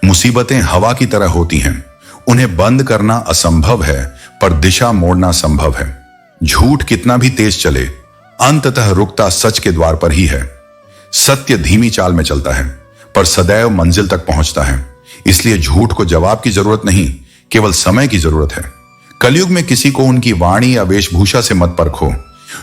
मुसीबतें हवा की तरह होती हैं, उन्हें बंद करना असंभव है पर दिशा मोड़ना संभव है। झूठ कितना भी तेज चले, अंततः रुकता सच के द्वार पर ही है। सत्य धीमी चाल में चलता है पर सदैव मंजिल तक पहुंचता है। इसलिए झूठ को जवाब की जरूरत नहीं, केवल समय की जरूरत है। कलयुग में किसी को उनकी वाणी या वेशभूषा से मत परखो।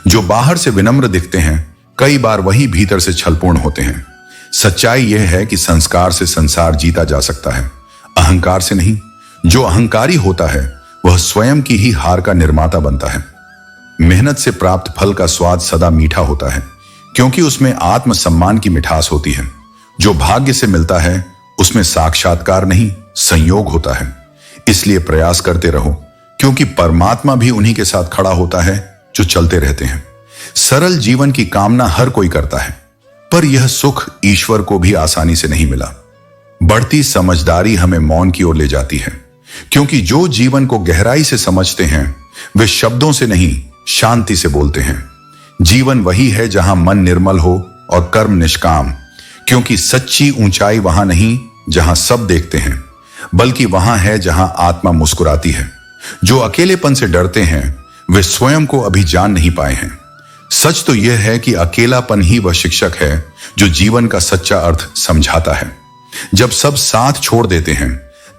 जो बाहर से विनम्र दिखते हैं, कई बार वही भीतर से छलपूर्ण होते हैं। सच्चाई यह है कि संस्कार से संसार जीता जा सकता है, अहंकार से नहीं। जो अहंकारी होता है वह स्वयं की ही हार का निर्माता बनता है। मेहनत से प्राप्त फल का स्वाद सदा मीठा होता है, क्योंकि उसमें आत्म सम्मान की मिठास होती है। जो भाग्य से मिलता है उसमें साक्षात्कार नहीं, संयोग होता है। इसलिए प्रयास करते रहो, क्योंकि परमात्मा भी उन्हीं के साथ खड़ा होता है जो चलते रहते हैं। सरल जीवन की कामना हर कोई करता है, पर यह सुख ईश्वर को भी आसानी से नहीं मिला। बढ़ती समझदारी हमें मौन की ओर ले जाती है, क्योंकि जो जीवन को गहराई से समझते हैं वे शब्दों से नहीं, शांति से बोलते हैं। जीवन वही है जहां मन निर्मल हो और कर्म निष्काम, क्योंकि सच्ची ऊंचाई वहां नहीं जहां सब देखते हैं, बल्कि वहां है जहां आत्मा मुस्कुराती है। जो अकेलेपन से डरते हैं वे स्वयं को अभी जान नहीं पाए हैं। सच तो यह है कि अकेलापन ही वह शिक्षक है जो जीवन का सच्चा अर्थ समझाता है। जब सब साथ छोड़ देते हैं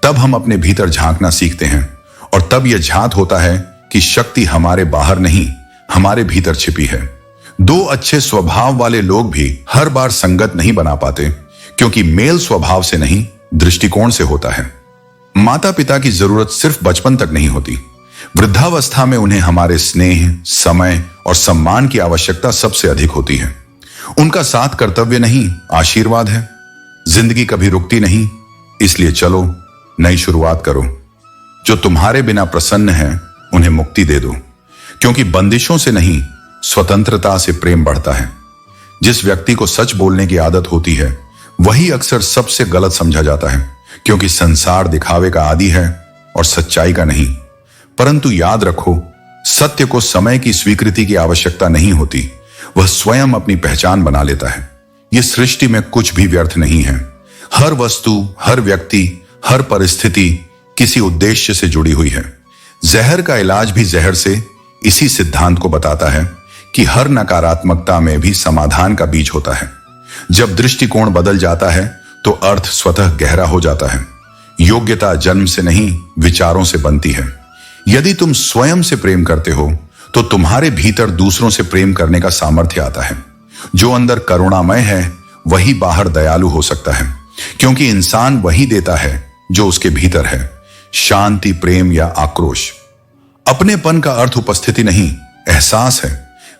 तब हम अपने भीतर झांकना सीखते हैं, और तब यह झांक होता है कि शक्ति हमारे बाहर नहीं, हमारे भीतर छिपी है। दो अच्छे स्वभाव वाले लोग भी हर बार संगत नहीं बना पाते, क्योंकि मेल स्वभाव से नहीं, दृष्टिकोण से होता है। माता पिता की जरूरत सिर्फ बचपन तक नहीं होती, वृद्धावस्था में उन्हें हमारे स्नेह, समय और सम्मान की आवश्यकता सबसे अधिक होती है। उनका साथ कर्तव्य नहीं, आशीर्वाद है। जिंदगी कभी रुकती नहीं, इसलिए चलो नई शुरुआत करो। जो तुम्हारे बिना प्रसन्न है उन्हें मुक्ति दे दो, क्योंकि बंदिशों से नहीं, स्वतंत्रता से प्रेम बढ़ता है। जिस व्यक्ति को सच बोलने की आदत होती है वही अक्सर सबसे गलत समझा जाता है, क्योंकि संसार दिखावे का आदी है और सच्चाई का नहीं। परंतु याद रखो, सत्य को समय की स्वीकृति की आवश्यकता नहीं होती, वह स्वयं अपनी पहचान बना लेता है। यह सृष्टि में कुछ भी व्यर्थ नहीं है। हर वस्तु, हर व्यक्ति, हर परिस्थिति किसी उद्देश्य से जुड़ी हुई है। जहर का इलाज भी जहर से इसी सिद्धांत को बताता है कि हर नकारात्मकता में भी समाधान का बीज होता है। जब दृष्टिकोण बदल जाता है तो अर्थ स्वतः गहरा हो जाता है। योग्यता जन्म से नहीं, विचारों से बनती है। यदि तुम स्वयं से प्रेम करते हो तो तुम्हारे भीतर दूसरों से प्रेम करने का सामर्थ्य आता है। जो अंदर करुणामय है वही बाहर दयालु हो सकता है, क्योंकि इंसान वही देता है जो उसके भीतर है, शांति, प्रेम या आक्रोश। अपनेपन का अर्थ उपस्थिति नहीं, एहसास है।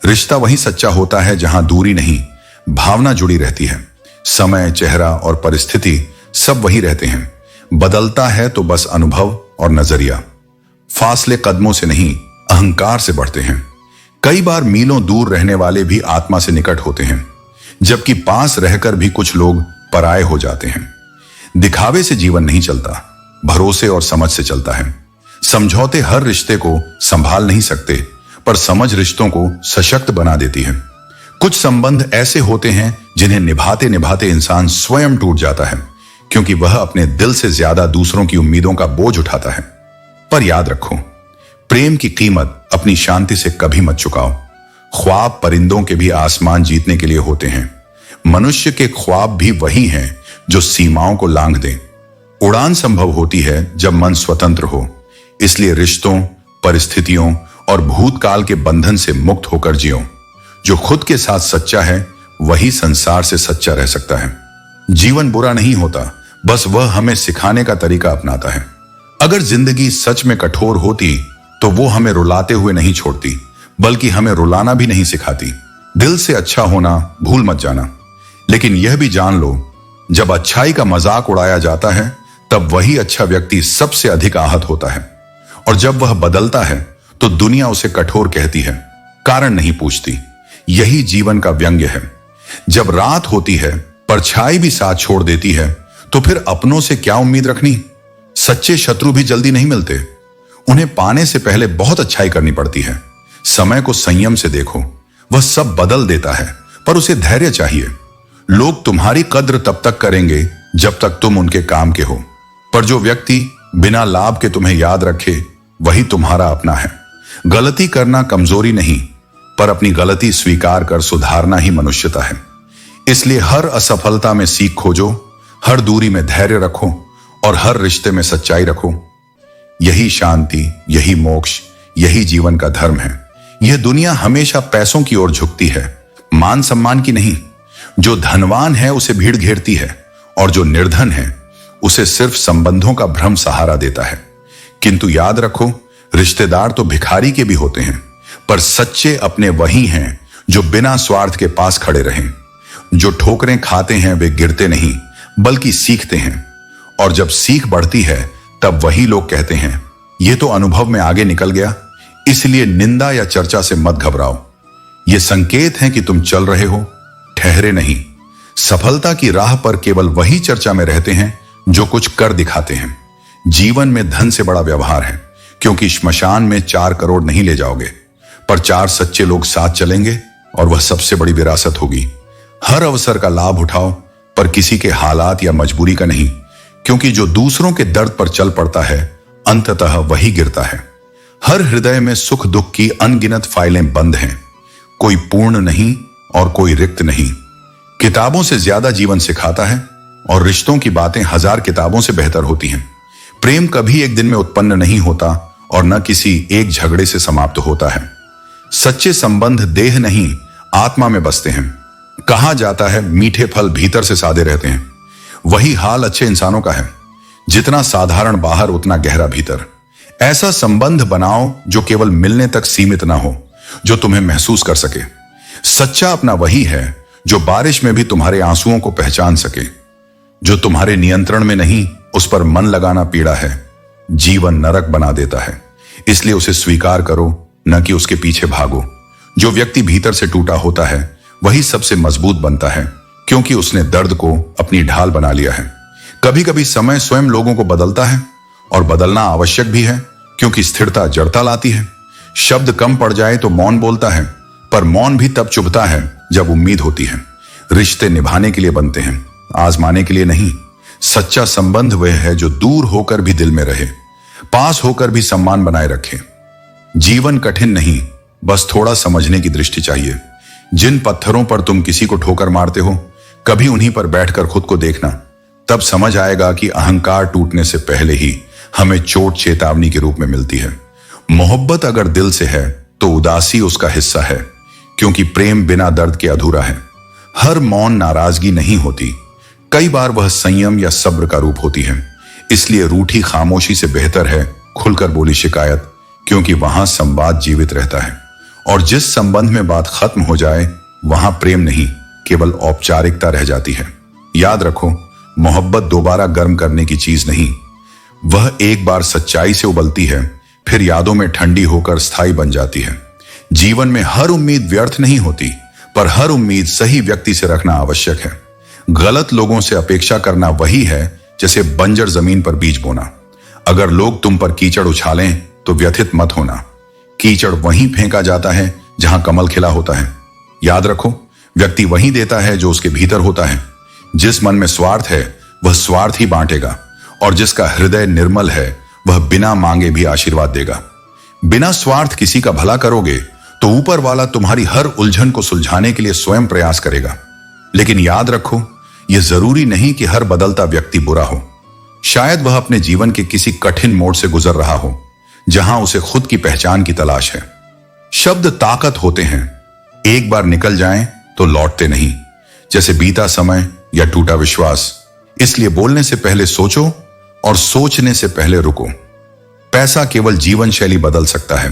रिश्ता वही सच्चा होता है जहां दूरी नहीं, भावना जुड़ी रहती है। समय, चेहरा और परिस्थिति सब वही रहते हैं। बदलता है तो बस अनुभव और नजरिया। फासले कदमों से नहीं, अहंकार से बढ़ते हैं। कई बार मीलों दूर रहने वाले भी आत्मा से निकट होते हैं, जबकि पास रहकर भी कुछ लोग पराये हो जाते हैं। दिखावे से जीवन नहीं चलता, भरोसे और समझ से चलता है। समझौते हर रिश्ते को संभाल नहीं सकते, पर समझ रिश्तों को सशक्त बना देती है। कुछ संबंध ऐसे होते हैं जिन्हें निभाते निभाते इंसान स्वयं टूट जाता है, क्योंकि वह अपने दिल से ज्यादा दूसरों की उम्मीदों का बोझ उठाता है। पर याद रखो, प्रेम की कीमत अपनी शांति से कभी मत चुकाओ। ख्वाब परिंदों के भी आसमान जीतने के लिए होते हैं। मनुष्य के ख्वाब भी वही हैं जो सीमाओं को लांघ दें। उड़ान संभव होती है जब मन स्वतंत्र हो। इसलिए रिश्तों, परिस्थितियों और भूतकाल के बंधन से मुक्त होकर जियो। जो खुद के साथ सच्चा है वही संसार से सच्चा रह सकता है। जीवन बुरा नहीं होता, बस वह हमें सिखाने का तरीका अपनाता है। अगर जिंदगी सच में कठोर होती तो वो हमें रुलाते हुए नहीं छोड़ती, बल्कि हमें रुलाना भी नहीं सिखाती। दिल से अच्छा होना भूल मत जाना, लेकिन यह भी जान लो, जब अच्छाई का मजाक उड़ाया जाता है तब वही अच्छा व्यक्ति सबसे अधिक आहत होता है। और जब वह बदलता है तो दुनिया उसे कठोर कहती है, कारण नहीं पूछती। यही जीवन का व्यंग्य है। जब रात होती है, परछाई भी साथ छोड़ देती है, तो फिर अपनों से क्या उम्मीद रखनी। सच्चे शत्रु भी जल्दी नहीं मिलते, उन्हें पाने से पहले बहुत अच्छाई करनी पड़ती है। समय को संयम से देखो, वह सब बदल देता है, पर उसे धैर्य चाहिए। लोग तुम्हारी कद्र तब तक करेंगे जब तक तुम उनके काम के हो। पर जो व्यक्ति बिना लाभ के तुम्हें याद रखे, वही तुम्हारा अपना है। गलती करना कमजोरी नहीं, पर अपनी गलती स्वीकार कर सुधारना ही मनुष्यता है। इसलिए हर असफलता में सीख खोजो, हर दूरी में धैर्य रखो और हर रिश्ते में सच्चाई रखो। यही शांति, यही मोक्ष, यही जीवन का धर्म है। यह दुनिया हमेशा पैसों की ओर झुकती है, मान सम्मान की नहीं। जो धनवान है उसे भीड़ घेरती है और जो निर्धन है उसे सिर्फ संबंधों का भ्रम सहारा देता है। किंतु याद रखो, रिश्तेदार तो भिखारी के भी होते हैं, पर सच्चे अपने वही हैं जो बिना स्वार्थ के पास खड़े रहें। जो ठोकरें खाते हैं वे गिरते नहीं बल्कि सीखते हैं, और जब सीख बढ़ती है तब वही लोग कहते हैं, ये तो अनुभव में आगे निकल गया। इसलिए निंदा या चर्चा से मत घबराओ। ये संकेत है कि तुम चल रहे हो, ठहरे नहीं। सफलता की राह पर केवल वही चर्चा में रहते हैं जो कुछ कर दिखाते हैं। जीवन में धन से बड़ा व्यवहार है, क्योंकि श्मशान में 4 करोड़ नहीं ले जाओगे, पर 4 सच्चे लोग साथ चलेंगे और वह सबसे बड़ी विरासत होगी। हर अवसर का लाभ उठाओ, पर किसी के हालात या मजबूरी का नहीं, क्योंकि जो दूसरों के दर्द पर चल पड़ता है अंततः वही गिरता है। हर हृदय में सुख दुख की अनगिनत फाइलें बंद हैं, कोई पूर्ण नहीं और कोई रिक्त नहीं। किताबों से ज्यादा जीवन सिखाता है और रिश्तों की बातें 1000 किताबों से बेहतर होती हैं। प्रेम कभी एक दिन में उत्पन्न नहीं होता और न किसी एक झगड़े से समाप्त होता है। सच्चे संबंध देह नहीं आत्मा में बसते हैं। कहा जाता है मीठे फल भीतर से सादे रहते हैं। वही हाल अच्छे इंसानों का है, जितना साधारण बाहर उतना गहरा भीतर। ऐसा संबंध बनाओ जो केवल मिलने तक सीमित ना हो, जो तुम्हें महसूस कर सके। सच्चा अपना वही है जो बारिश में भी तुम्हारे आंसुओं को पहचान सके। जो तुम्हारे नियंत्रण में नहीं, उस पर मन लगाना पीड़ा है, जीवन नरक बना देता है। इसलिए उसे स्वीकार करो, न कि उसके पीछे भागो। जो व्यक्ति भीतर से टूटा होता है वही सबसे मजबूत बनता है, क्योंकि उसने दर्द को अपनी ढाल बना लिया है। कभी कभी समय स्वयं लोगों को बदलता है, और बदलना आवश्यक भी है, क्योंकि स्थिरता जड़ता लाती है। शब्द कम पड़ जाए तो मौन बोलता है, पर मौन भी तब चुभता है जब उम्मीद होती है। रिश्ते निभाने के लिए बनते हैं, आजमाने के लिए नहीं। सच्चा संबंध वह है जो दूर होकर भी दिल में रहे, पास होकर भी सम्मान बनाए रखे। जीवन कठिन नहीं, बस थोड़ा समझने की दृष्टि चाहिए। जिन पत्थरों पर तुम किसी को ठोकर मारते हो, कभी उन्हीं पर बैठकर खुद को देखना, तब समझ आएगा कि अहंकार टूटने से पहले ही हमें चोट चेतावनी के रूप में मिलती है। मोहब्बत अगर दिल से है तो उदासी उसका हिस्सा है, क्योंकि प्रेम बिना दर्द के अधूरा है। हर मौन नाराजगी नहीं होती, कई बार वह संयम या सब्र का रूप होती है। इसलिए रूठी खामोशी से बेहतर है खुलकर बोली शिकायत, क्योंकि वहां संवाद जीवित रहता है। और जिस संबंध में बात खत्म हो जाए वहां प्रेम नहीं, केवल औपचारिकता रह जाती है। याद रखो, मोहब्बत दोबारा गर्म करने की चीज नहीं, वह एक बार सच्चाई से उबलती है, फिर यादों में ठंडी होकर स्थायी बन जाती है। जीवन में हर उम्मीद व्यर्थ नहीं होती, पर हर उम्मीद सही व्यक्ति से रखना आवश्यक है। गलत लोगों से अपेक्षा करना वही है जैसे बंजर जमीन पर बीज बोना। अगर लोग तुम पर कीचड़ उछालें तो व्यथित मत होना। कीचड़ वहीं फेंका जाता है जहां कमल खिला होता है। याद रखो, व्यक्ति वहीं देता है जो उसके भीतर होता है। जिस मन में स्वार्थ है वह स्वार्थ ही बांटेगा, और जिसका हृदय निर्मल है वह बिना मांगे भी आशीर्वाद देगा। बिना स्वार्थ किसी का भला करोगे तो ऊपर वाला तुम्हारी हर उलझन को सुलझाने के लिए स्वयं प्रयास करेगा। लेकिन याद रखो, यह जरूरी नहीं कि हर बदलता व्यक्ति बुरा हो। शायद वह अपने जीवन के किसी कठिन मोड़ से गुजर रहा हो, जहां उसे खुद की पहचान की तलाश है। शब्द ताकत होते हैं, एक बार निकल जाएं तो लौटते नहीं, जैसे बीता समय या टूटा विश्वास। इसलिए बोलने से पहले सोचो और सोचने से पहले रुको। पैसा केवल जीवन शैली बदल सकता है,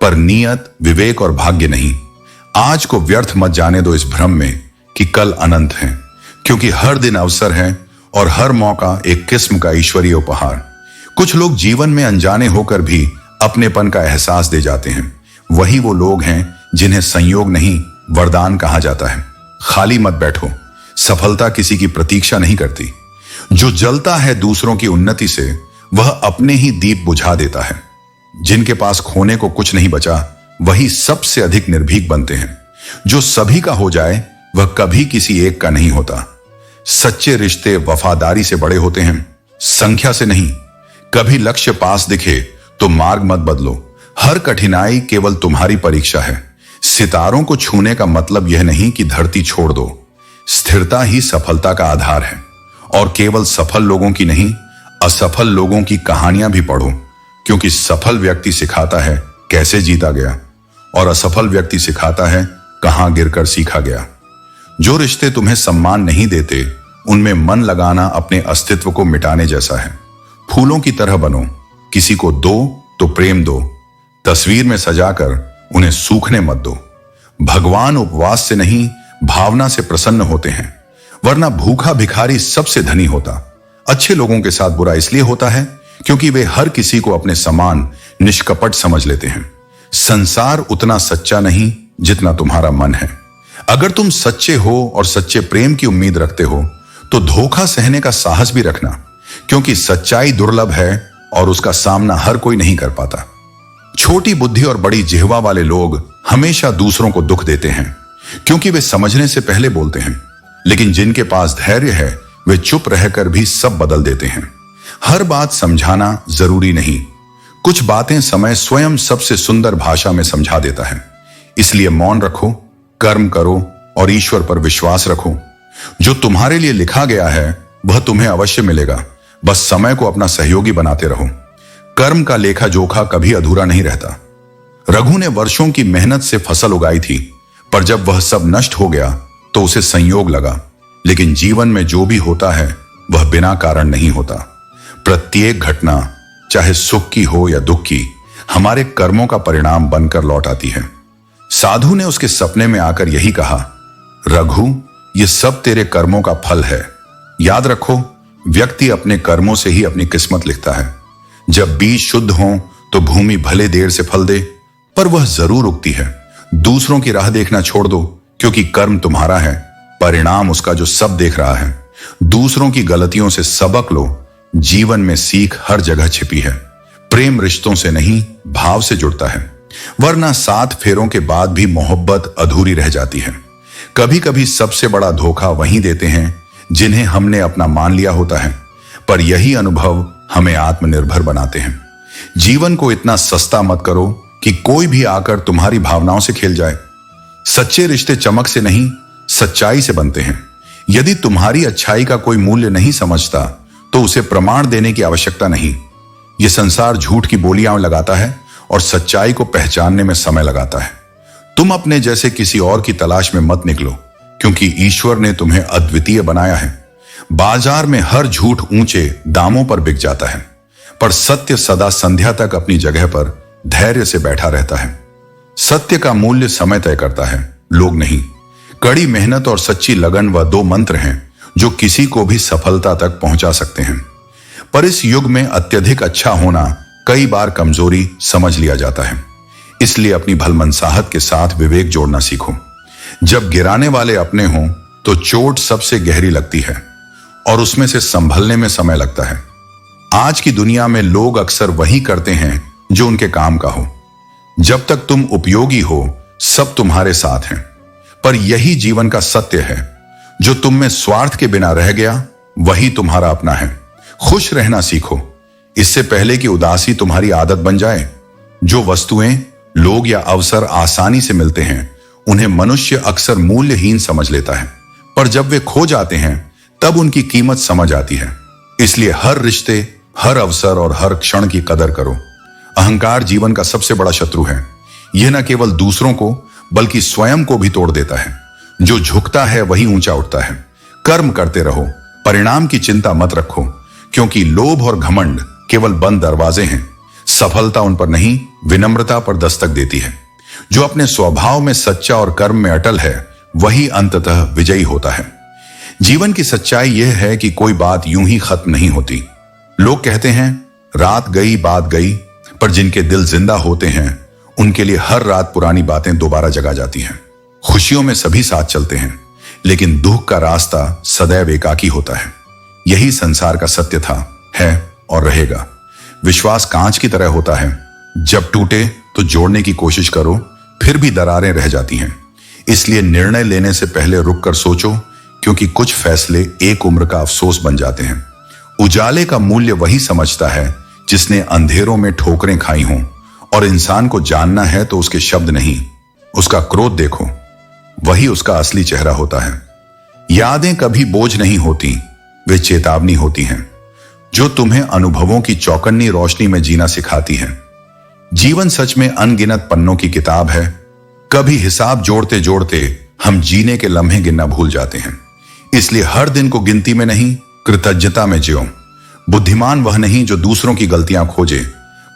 पर नियत, विवेक और भाग्य नहीं। आज को व्यर्थ मत जाने दो इस भ्रम में कि कल अनंत है, क्योंकि हर दिन अवसर है और हर मौका एक किस्म का ईश्वरीय उपहार। कुछ लोग जीवन में अनजाने होकर भी अपनेपन का एहसास दे जाते हैं। वही वो लोग हैं जिन्हें संयोग नहीं वरदान कहा जाता है। खाली मत बैठो, सफलता किसी की प्रतीक्षा नहीं करती। जो जलता है दूसरों की उन्नति से, वह अपने ही दीप बुझा देता है। जिनके पास खोने को कुछ नहीं बचा, वही सबसे अधिक निर्भीक बनते हैं। जो सभी का हो जाए वह कभी किसी एक का नहीं होता। सच्चे रिश्ते वफादारी से बड़े होते हैं, संख्या से नहीं। कभी लक्ष्य पास दिखे तो मार्ग मत बदलो। हर कठिनाई केवल तुम्हारी परीक्षा है। सितारों को छूने का मतलब यह नहीं कि धरती छोड़ दो। स्थिरता ही सफलता का आधार है। और केवल सफल लोगों की नहीं, असफल लोगों की कहानियां भी पढ़ो, क्योंकि सफल व्यक्ति सिखाता है कैसे जीता गया और असफल व्यक्ति सिखाता है कहां गिरकर सीखा गया। जो रिश्ते तुम्हें सम्मान नहीं देते, उनमें मन लगाना अपने अस्तित्व को मिटाने जैसा है। फूलों की तरह बनो, किसी को दो तो प्रेम दो, तस्वीर में सजाकर उन्हें सूखने मत दो। भगवान उपवास से नहीं, भावना से प्रसन्न होते हैं, वरना भूखा भिखारी सबसे धनी होता। अच्छे लोगों के साथ बुरा इसलिए होता है क्योंकि वे हर किसी को अपने समान निष्कपट समझ लेते हैं। संसार उतना सच्चा नहीं जितना तुम्हारा मन है। अगर तुम सच्चे हो और सच्चे प्रेम की उम्मीद रखते हो तो धोखा सहने का साहस भी रखना, क्योंकि सच्चाई दुर्लभ है और उसका सामना हर कोई नहीं कर पाता। छोटी बुद्धि और बड़ी जिह्वा वाले लोग हमेशा दूसरों को दुख देते हैं, क्योंकि वे समझने से पहले बोलते हैं। लेकिन जिनके पास धैर्य है, वे चुप रहकर भी सब बदल देते हैं। हर बात समझाना जरूरी नहीं, कुछ बातें समय स्वयं सबसे सुंदर भाषा में समझा देता है। इसलिए मौन रखो, कर्म करो और ईश्वर पर विश्वास रखो। जो तुम्हारे लिए लिखा गया है वह तुम्हें अवश्य मिलेगा। बस समय को अपना सहयोगी बनाते रहो। कर्म का लेखा जोखा कभी अधूरा नहीं रहता। रघु ने वर्षों की मेहनत से फसल उगाई थी, पर जब वह सब नष्ट हो गया तो उसे संयोग लगा। लेकिन जीवन में जो भी होता है वह बिना कारण नहीं होता। प्रत्येक घटना, चाहे सुख की हो या दुख की, हमारे कर्मों का परिणाम बनकर लौट आती है। साधु ने उसके सपने में आकर यही कहा, रघु, ये सब तेरे कर्मों का फल है। याद रखो, व्यक्ति अपने कर्मों से ही अपनी किस्मत लिखता है। जब बीज शुद्ध हो तो भूमि भले देर से फल दे, पर वह जरूर उगती है। दूसरों की राह देखना छोड़ दो, क्योंकि कर्म तुम्हारा है, परिणाम उसका जो सब देख रहा है। दूसरों की गलतियों से सबक लो। जीवन में सीख हर जगह छिपी है। प्रेम रिश्तों से नहीं, भाव से जुड़ता है, वरना 7 फेरों के बाद भी मोहब्बत अधूरी रह जाती है। कभी कभी सबसे बड़ा धोखा वही देते हैं जिन्हें हमने अपना मान लिया होता है, पर यही अनुभव हमें आत्मनिर्भर बनाते हैं। जीवन को इतना सस्ता मत करो कि कोई भी आकर तुम्हारी भावनाओं से खेल जाए। सच्चे रिश्ते चमक से नहीं, सच्चाई से बनते हैं। यदि तुम्हारी अच्छाई का कोई मूल्य नहीं समझता तो उसे प्रमाण देने की आवश्यकता नहीं। यह संसार झूठ की बोलियां लगाता है और सच्चाई को पहचानने में समय लगाता है। तुम अपने जैसे किसी और की तलाश में मत निकलो, क्योंकि ईश्वर ने तुम्हें अद्वितीय बनाया है। बाजार में हर झूठ ऊंचे दामों पर बिक जाता है, पर सत्य सदा संध्या तक अपनी जगह पर धैर्य से बैठा रहता है। सत्य का मूल्य समय तय करता है, लोग नहीं। कड़ी मेहनत और सच्ची लगन वह 2 मंत्र हैं जो किसी को भी सफलता तक पहुंचा सकते हैं। पर इस युग में अत्यधिक अच्छा होना कई बार कमजोरी समझ लिया जाता है। इसलिए अपनी भलमनसाहत के साथ विवेक जोड़ना सीखो। जब गिराने वाले अपने हों तो चोट सबसे गहरी लगती है और उसमें से संभलने में समय लगता है। आज की दुनिया में लोग अक्सर वही करते हैं जो उनके काम का हो। जब तक तुम उपयोगी हो, सब तुम्हारे साथ हैं। पर यही जीवन का सत्य है, जो तुम में स्वार्थ के बिना रह गया वही तुम्हारा अपना है। खुश रहना सीखो, इससे पहले कि उदासी तुम्हारी आदत बन जाए। जो वस्तुएं, लोग या अवसर आसानी से मिलते हैं, उन्हें मनुष्य अक्सर मूल्यहीन समझ लेता है, पर जब वे खो जाते हैं तब उनकी कीमत समझ आती है। इसलिए हर रिश्ते, हर अवसर और हर क्षण की कदर करो। अहंकार जीवन का सबसे बड़ा शत्रु है। यह न केवल दूसरों को बल्कि स्वयं को भी तोड़ देता है। जो झुकता है वही ऊंचा उठता है। कर्म करते रहो, परिणाम की चिंता मत रखो, क्योंकि लोभ और घमंड केवल बंद दरवाजे हैं। सफलता उन पर नहीं, विनम्रता पर दस्तक देती है। जो अपने स्वभाव में सच्चा और कर्म में अटल है, वही अंततः विजयी होता है। जीवन की सच्चाई यह है कि कोई बात यूं ही खत्म नहीं होती। लोग कहते हैं रात गई बात गई, पर जिनके दिल जिंदा होते हैं उनके लिए हर रात पुरानी बातें दोबारा जगा जाती हैं। खुशियों में सभी साथ चलते हैं, लेकिन दुख का रास्ता सदैव एकाकी होता है। यही संसार का सत्य था, है और रहेगा। विश्वास कांच की तरह होता है, जब टूटे तो जोड़ने की कोशिश करो, फिर भी दरारें रह जाती हैं। इसलिए निर्णय लेने से पहले रुक कर सोचो क्योंकि कुछ फैसले एक उम्र का अफसोस बन जाते हैं। उजाले का मूल्य वही समझता है जिसने अंधेरों में ठोकरें खाई हों, और इंसान को जानना है तो उसके शब्द नहीं, उसका क्रोध देखो, वही उसका असली चेहरा होता है। यादें कभी बोझ नहीं होती, वे चेतावनी होती हैं, जो तुम्हें अनुभवों की चौकन्नी रोशनी में जीना सिखाती हैं। जीवन सच में अनगिनत पन्नों की किताब है। कभी हिसाब जोड़ते जोड़ते हम जीने के लम्हे गिनना भूल जाते हैं। इसलिए हर दिन को गिनती में नहीं, कृतज्ञता में जियो। बुद्धिमान वह नहीं जो दूसरों की गलतियां खोजे,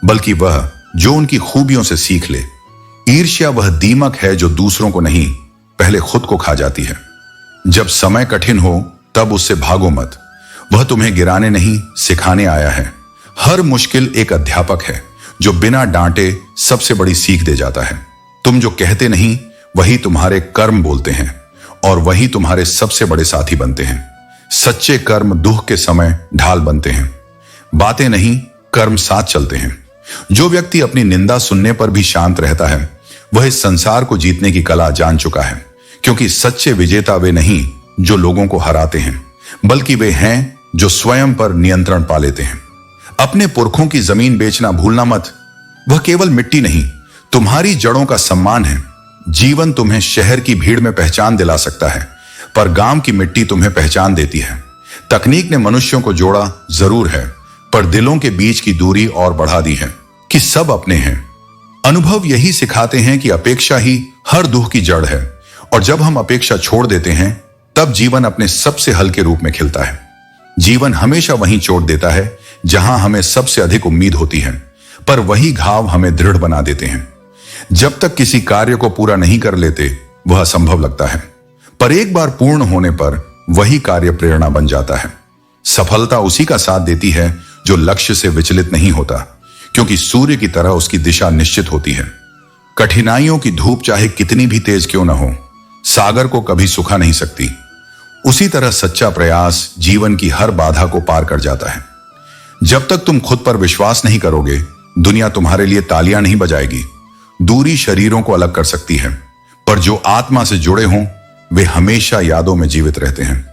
बल्कि वह जो उनकी खूबियों से सीख ले। ईर्ष्या वह दीमक है जो दूसरों को नहीं, पहले खुद को खा जाती है। जब समय कठिन हो तब उससे भागो मत, वह तुम्हें गिराने नहीं, सिखाने आया है। हर मुश्किल एक अध्यापक है जो बिना डांटे सबसे बड़ी सीख दे जाता है। तुम जो कहते नहीं, वही तुम्हारे कर्म बोलते हैं, और वही तुम्हारे सबसे बड़े साथी बनते हैं। सच्चे कर्म दुख के समय ढाल बनते हैं। बातें नहीं, कर्म साथ चलते हैं। जो व्यक्ति अपनी निंदा सुनने पर भी शांत रहता है, वह इस संसार को जीतने की कला जान चुका है। क्योंकि सच्चे विजेता वे नहीं जो लोगों को हराते हैं, बल्कि वे हैं जो स्वयं पर नियंत्रण पा लेते हैं। अपने पुरखों की जमीन बेचना भूलना मत। वह केवल मिट्टी नहीं, तुम्हारी जड़ों का सम्मान है। जीवन तुम्हें शहर की भीड़ में पहचान दिला सकता है, पर गांव की मिट्टी तुम्हें पहचान देती है। तकनीक ने मनुष्यों को जोड़ा जरूर है, पर दिलों के बीच की दूरी और बढ़ा दी है कि सब अपने हैं। अनुभव यही सिखाते हैं कि अपेक्षा ही हर दुख की जड़ है, और जब हम अपेक्षा छोड़ देते हैं तब जीवन अपने सबसे हल्के रूप में खिलता है। जीवन हमेशा वहीं चोट देता है जहां हमें सबसे अधिक उम्मीद होती है, पर वही घाव हमें दृढ़ बना देते हैं। जब तक किसी कार्य को पूरा नहीं कर लेते वह असंभव लगता है, पर एक बार पूर्ण होने पर वही कार्य प्रेरणा बन जाता है। सफलता उसी का साथ देती है जो लक्ष्य से विचलित नहीं होता, क्योंकि सूर्य की तरह उसकी दिशा निश्चित होती है। कठिनाइयों की धूप चाहे कितनी भी तेज क्यों न हो, सागर को कभी सुखा नहीं सकती। उसी तरह सच्चा प्रयास जीवन की हर बाधा को पार कर जाता है। जब तक तुम खुद पर विश्वास नहीं करोगे, दुनिया तुम्हारे लिए तालियां नहीं बजाएगी। दूरी शरीरों को अलग कर सकती है, पर जो आत्मा से जुड़े हों वे हमेशा यादों में जीवित रहते हैं।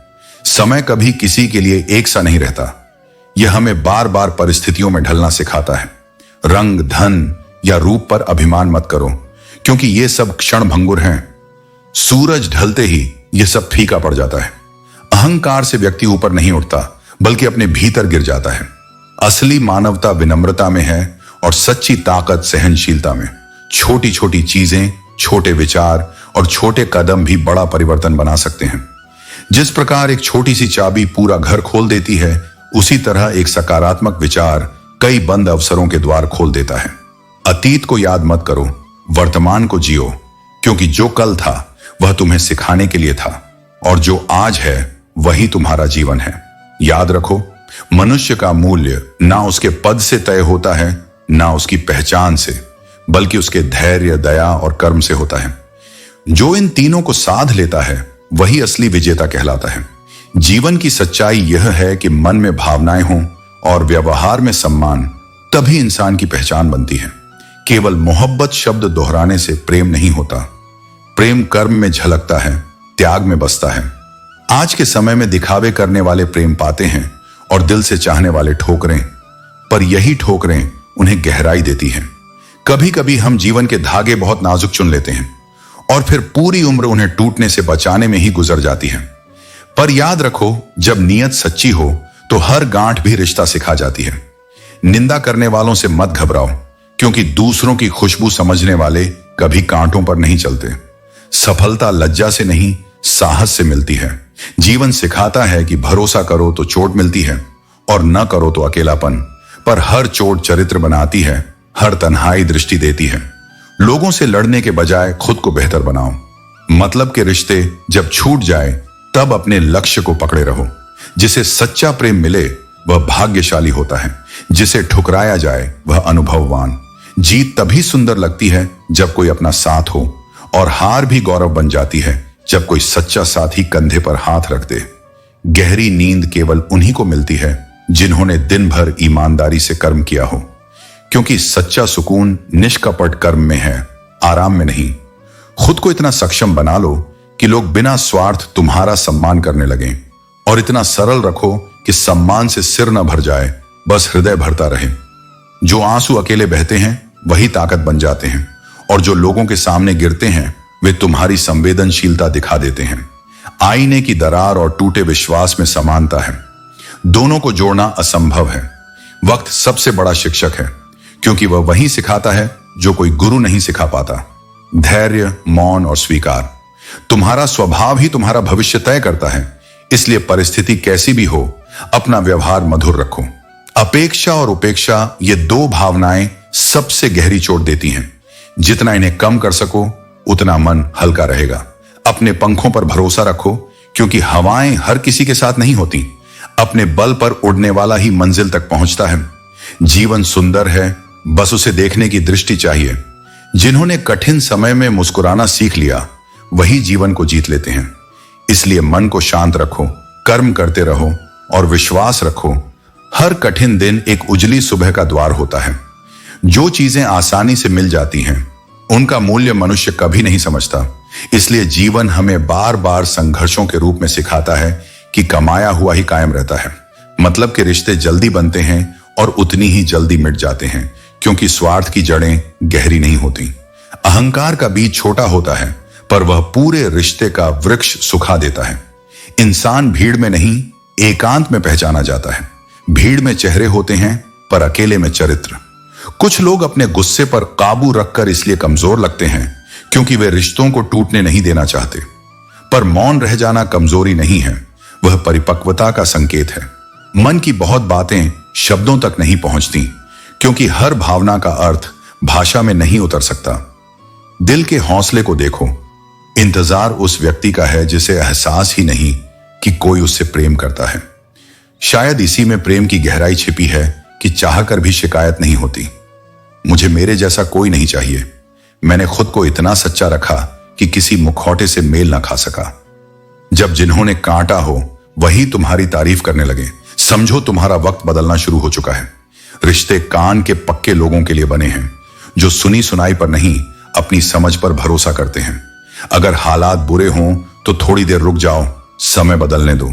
समय कभी किसी के लिए एक सा नहीं रहता। यह हमें बार बार परिस्थितियों में ढलना सिखाता है। रंग, धन या रूप पर अभिमान मत करो, क्योंकि ये सब क्षण भंगुर हैं। सूरज ढलते ही यह सब फीका पड़ जाता है। अहंकार से व्यक्ति ऊपर नहीं उठता, बल्कि अपने भीतर गिर जाता है। असली मानवता विनम्रता में है, और सच्ची ताकत सहनशीलता में। छोटी छोटी चीजें, छोटे विचार और छोटे कदम भी बड़ा परिवर्तन बना सकते हैं। जिस प्रकार एक छोटी सी चाबी पूरा घर खोल देती है, उसी तरह एक सकारात्मक विचार कई बंद अवसरों के द्वार खोल देता है। अतीत को याद मत करो, वर्तमान को जियो, क्योंकि जो कल था वह तुम्हें सिखाने के लिए था, और जो आज है वही तुम्हारा जीवन है। याद रखो, मनुष्य का मूल्य ना उसके पद से तय होता है, ना उसकी पहचान से, बल्कि उसके धैर्य, दया और कर्म से होता है। जो इन तीनों को साध लेता है वही असली विजेता कहलाता है। जीवन की सच्चाई यह है कि मन में भावनाएं हों और व्यवहार में सम्मान, तभी इंसान की पहचान बनती है। केवल मोहब्बत शब्द दोहराने से प्रेम नहीं होता। प्रेम कर्म में झलकता है, त्याग में बसता है। आज के समय में दिखावे करने वाले प्रेम पाते हैं और दिल से चाहने वाले ठोकरें, पर यही ठोकरें उन्हें गहराई देती हैं। कभी कभी हम जीवन के धागे बहुत नाजुक चुन लेते हैं और फिर पूरी उम्र उन्हें टूटने से बचाने में ही गुजर जाती है। पर याद रखो, जब नीयत सच्ची हो तो हर गांठ भी रिश्ता सिखा जाती है। निंदा करने वालों से मत घबराओ, क्योंकि दूसरों की खुशबू समझने वाले कभी कांटों पर नहीं चलते। सफलता लज्जा से नहीं, साहस से मिलती है। जीवन सिखाता है कि भरोसा करो तो चोट मिलती है, और न करो तो अकेलापन। पर हर चोट चरित्र बनाती है, हर तन्हाई दृष्टि देती है। लोगों से लड़ने के बजाय खुद को बेहतर बनाओ। मतलब के रिश्ते जब छूट जाए तब अपने लक्ष्य को पकड़े रहो। जिसे सच्चा प्रेम मिले वह भाग्यशाली होता है, जिसे ठुकराया जाए वह अनुभववान। जीत तभी सुंदर लगती है जब कोई अपना साथ हो, और हार भी गौरव बन जाती है जब कोई सच्चा साथी कंधे पर हाथ रख दे। गहरी नींद केवल उन्हीं को मिलती है जिन्होंने दिन भर ईमानदारी से कर्म किया हो, क्योंकि सच्चा सुकून निष्कपट कर्म में है, आराम में नहीं। खुद को इतना सक्षम बना लो कि लोग बिना स्वार्थ तुम्हारा सम्मान करने लगें, और इतना सरल रखो कि सम्मान से सिर न भर जाए, बस हृदय भरता रहे। जो आंसू अकेले बहते हैं वही ताकत बन जाते हैं, और जो लोगों के सामने गिरते हैं वे तुम्हारी संवेदनशीलता दिखा देते हैं। आईने की दरार और टूटे विश्वास में समानता है। दोनों को जोड़ना असंभव है। वक्त सबसे बड़ा शिक्षक है, क्योंकि वह वही सिखाता है जो कोई गुरु नहीं सिखा पाता। धैर्य, मौन और स्वीकार। तुम्हारा स्वभाव ही तुम्हारा भविष्य तय करता है, इसलिए परिस्थिति कैसी भी हो, अपना व्यवहार मधुर रखो। अपेक्षा और उपेक्षा, ये दो भावनाएं सबसे गहरी चोट देती हैं। जितना इन्हें कम कर सको उतना मन हल्का रहेगा। अपने पंखों पर भरोसा रखो, क्योंकि हवाएं हर किसी के साथ नहीं होती। अपने बल पर उड़ने वाला ही मंजिल तक पहुंचता है। जीवन सुंदर है, बस उसे देखने की दृष्टि चाहिए। जिन्होंने कठिन समय में मुस्कुराना सीख लिया वही जीवन को जीत लेते हैं। इसलिए मन को शांत रखो, कर्म करते रहो और विश्वास रखो। हर कठिन दिन एक उजली सुबह का द्वार होता है। जो चीजें आसानी से मिल जाती हैं उनका मूल्य मनुष्य कभी नहीं समझता। इसलिए जीवन हमें बार बार संघर्षों के रूप में सिखाता है कि कमाया हुआ ही कायम रहता है। मतलब के रिश्ते जल्दी बनते हैं और उतनी ही जल्दी मिट जाते हैं, क्योंकि स्वार्थ की जड़ें गहरी नहीं होती। अहंकार का बीज छोटा होता है, पर वह पूरे रिश्ते का वृक्ष सुखा देता है। इंसान भीड़ में नहीं, एकांत में पहचाना जाता है। भीड़ में चेहरे होते हैं, पर अकेले में चरित्र। कुछ लोग अपने गुस्से पर काबू रखकर इसलिए कमजोर लगते हैं क्योंकि वे रिश्तों को टूटने नहीं देना चाहते। पर मौन रह जाना कमजोरी नहीं है, वह परिपक्वता का संकेत है। मन की बहुत बातें शब्दों तक नहीं पहुंचती, क्योंकि हर भावना का अर्थ भाषा में नहीं उतर सकता। दिल के हौसले को देखो। इंतजार उस व्यक्ति का है जिसे एहसास ही नहीं कि कोई उससे प्रेम करता है। शायद इसी में प्रेम की गहराई छिपी है कि चाहकर भी शिकायत नहीं होती। मुझे मेरे जैसा कोई नहीं चाहिए। मैंने खुद को इतना सच्चा रखा कि किसी मुखौटे से मेल ना खा सका। जब जिन्होंने काटा हो वही तुम्हारी तारीफ करने लगे, समझो तुम्हारा वक्त बदलना शुरू हो चुका है। रिश्ते कान के पक्के लोगों के लिए बने हैं, जो सुनी सुनाई पर नहीं, अपनी समझ पर भरोसा करते हैं। अगर हालात बुरे हों तो थोड़ी देर रुक जाओ, समय बदलने दो,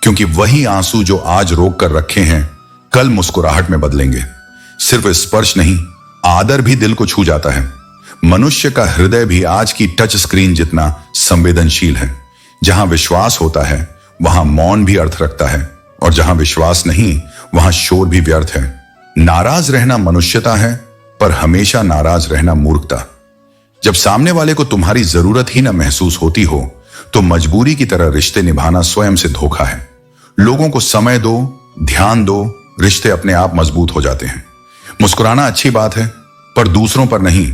क्योंकि वही आंसू जो आज रोक कर रखे हैं कल मुस्कुराहट में बदलेंगे। सिर्फ स्पर्श नहीं, आदर भी दिल को छू जाता है। मनुष्य का हृदय भी आज की टच स्क्रीन जितना संवेदनशील है। जहां विश्वास होता है वहां मौन भी अर्थ रखता है, और जहां विश्वास नहीं वहां शोर भी व्यर्थ है। नाराज रहना मनुष्यता है, पर हमेशा नाराज रहना मूर्खता। जब सामने वाले को तुम्हारी जरूरत ही न महसूस होती हो तो मजबूरी की तरह रिश्ते निभाना स्वयं से धोखा है। लोगों को समय दो, ध्यान दो, रिश्ते अपने आप मजबूत हो जाते हैं। मुस्कुराना अच्छी बात है, पर दूसरों पर नहीं।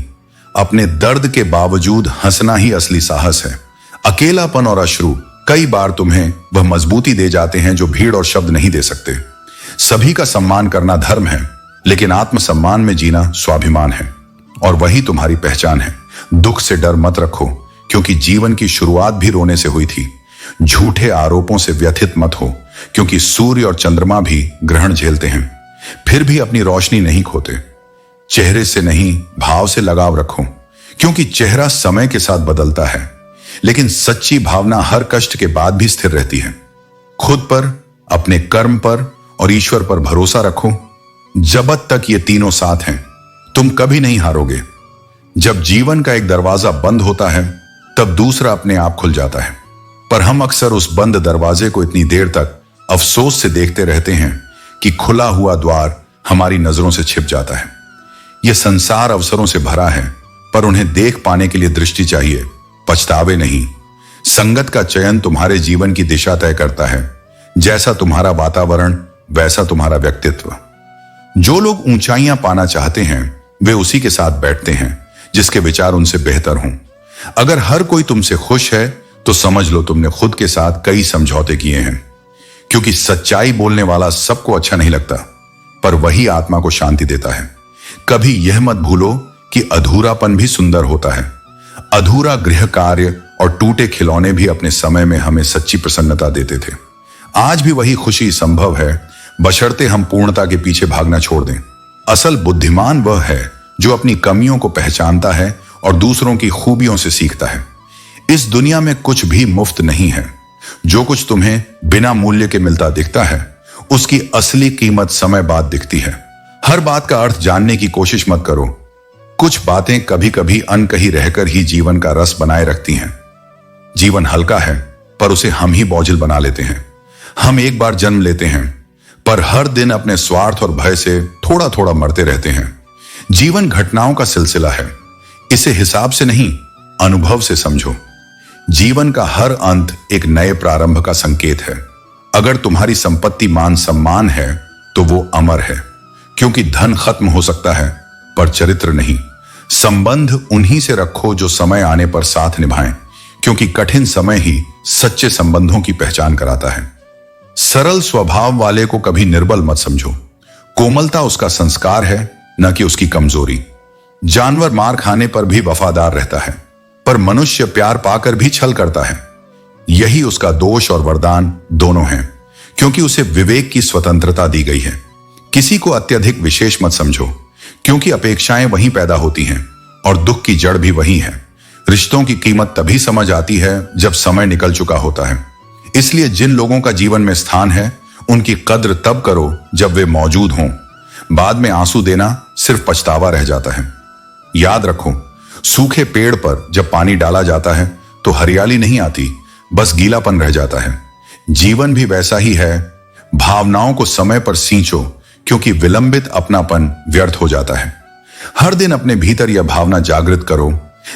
अपने दर्द के बावजूद हंसना ही असली साहस है। अकेलापन और अश्रु कई बार तुम्हें वह मजबूती दे जाते हैं जो भीड़ और शब्द नहीं दे सकते। सभी का सम्मान करना धर्म है, लेकिन आत्मसम्मान में जीना स्वाभिमान है, और वही तुम्हारी पहचान है। दुख से डर मत रखो, क्योंकि जीवन की शुरुआत भी रोने से हुई थी। झूठे आरोपों से व्यथित मत हो, क्योंकि सूर्य और चंद्रमा भी ग्रहण झेलते हैं, फिर भी अपनी रोशनी नहीं खोते। चेहरे से नहीं, भाव से लगाव रखो, क्योंकि चेहरा समय के साथ बदलता है, लेकिन सच्ची भावना हर कष्ट के बाद भी स्थिर रहती है। खुद पर, अपने कर्म पर और ईश्वर पर भरोसा रखो। जब तक ये तीनों साथ हैं तुम कभी नहीं हारोगे। जब जीवन का एक दरवाजा बंद होता है तब दूसरा अपने आप खुल जाता है, पर हम अक्सर उस बंद दरवाजे को इतनी देर तक अफसोस से देखते रहते हैं कि खुला हुआ द्वार हमारी नजरों से छिप जाता है। यह संसार अवसरों से भरा है, पर उन्हें देख पाने के लिए दृष्टि चाहिए, पछतावे नहीं। संगत का चयन तुम्हारे जीवन की दिशा तय करता है। जैसा तुम्हारा वातावरण वैसा तुम्हारा व्यक्तित्व। जो लोग ऊंचाइयां पाना चाहते हैं वे उसी के साथ बैठते हैं जिसके विचार उनसे बेहतर हों। अगर हर कोई तुमसे खुश है तो समझ लो तुमने खुद के साथ कई समझौते किए हैं, क्योंकि सच्चाई बोलने वाला सबको अच्छा नहीं लगता, पर वही आत्मा को शांति देता है। कभी यह मत भूलो कि अधूरापन भी सुंदर होता है। अधूरा गृह कार्य और टूटे खिलौने भी अपने समय में हमें सच्ची प्रसन्नता देते थे। आज भी वही खुशी संभव है, बशर्ते हम पूर्णता के पीछे भागना छोड़ दें। असल बुद्धिमान वह है जो अपनी कमियों को पहचानता है और दूसरों की खूबियों से सीखता है। इस दुनिया में कुछ भी मुफ्त नहीं है। जो कुछ तुम्हें बिना मूल्य के मिलता दिखता है, उसकी असली कीमत समय बाद दिखती है। हर बात का अर्थ जानने की कोशिश मत करो। कुछ बातें कभी कभी अनकही रहकर ही जीवन का रस बनाए रखती हैं। जीवन हल्का है, पर उसे हम ही बोझिल बना लेते हैं। हम एक बार जन्म लेते हैं, पर हर दिन अपने स्वार्थ और भय से थोड़ा थोड़ा मरते रहते हैं। जीवन घटनाओं का सिलसिला है। इसे हिसाब से नहीं, अनुभव से समझो। जीवन का हर अंत एक नए प्रारंभ का संकेत है। अगर तुम्हारी संपत्ति मान सम्मान है तो वो अमर है, क्योंकि धन खत्म हो सकता है पर चरित्र नहीं। संबंध उन्हीं से रखो जो समय आने पर साथ निभाएं, क्योंकि कठिन समय ही सच्चे संबंधों की पहचान कराता है। सरल स्वभाव वाले को कभी निर्बल मत समझो। कोमलता उसका संस्कार है, न कि उसकी कमजोरी। जानवर मार खाने पर भी वफादार रहता है, पर मनुष्य प्यार पाकर भी छल करता है। यही उसका दोष और वरदान दोनों हैं, क्योंकि उसे विवेक की स्वतंत्रता दी गई है। किसी को अत्यधिक विशेष मत समझो, क्योंकि अपेक्षाएं वहीं पैदा होती हैं और दुख की जड़ भी वही है। रिश्तों की कीमत तभी समझ आती है जब समय निकल चुका होता है। इसलिए जिन लोगों का जीवन में स्थान है, उनकी कद्र तब करो जब वे मौजूद हों। बाद में आंसू देना सिर्फ पछतावा रह जाता है। याद रखो, सूखे पेड़ पर जब पानी डाला जाता है तो हरियाली नहीं आती, बस गीलापन रह जाता है। जीवन भी वैसा ही है। भावनाओं को समय पर सींचो, क्योंकि विलंबित अपनापन व्यर्थ हो जाता है। हर दिन अपने भीतर यह भावना जागृत करो,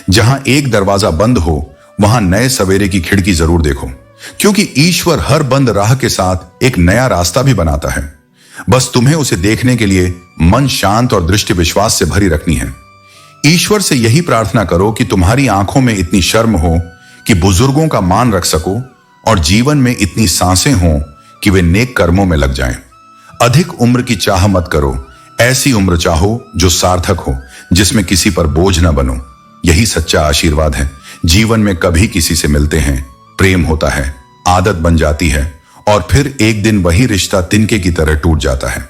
जहां एक दरवाजा बंद हो वहां नए सवेरे की खिड़की जरूर देखो, क्योंकि ईश्वर हर बंद राह के साथ एक नया रास्ता भी बनाता है। बस तुम्हें उसे देखने के लिए मन शांत और दृष्टि विश्वास से भरी रखनी है। ईश्वर से यही प्रार्थना करो कि तुम्हारी आंखों में इतनी शर्म हो कि बुजुर्गों का मान रख सको, और जीवन में इतनी सांसें हों कि वे नेक कर्मों में लग जाएं। अधिक उम्र की चाह मत करो, ऐसी उम्र चाहो जो सार्थक हो, जिसमें किसी पर बोझ न बनो। यही सच्चा आशीर्वाद है। जीवन में कभी किसी से मिलते हैं, प्रेम होता है, आदत बन जाती है, और फिर एक दिन वही रिश्ता तिनके की तरह टूट जाता है।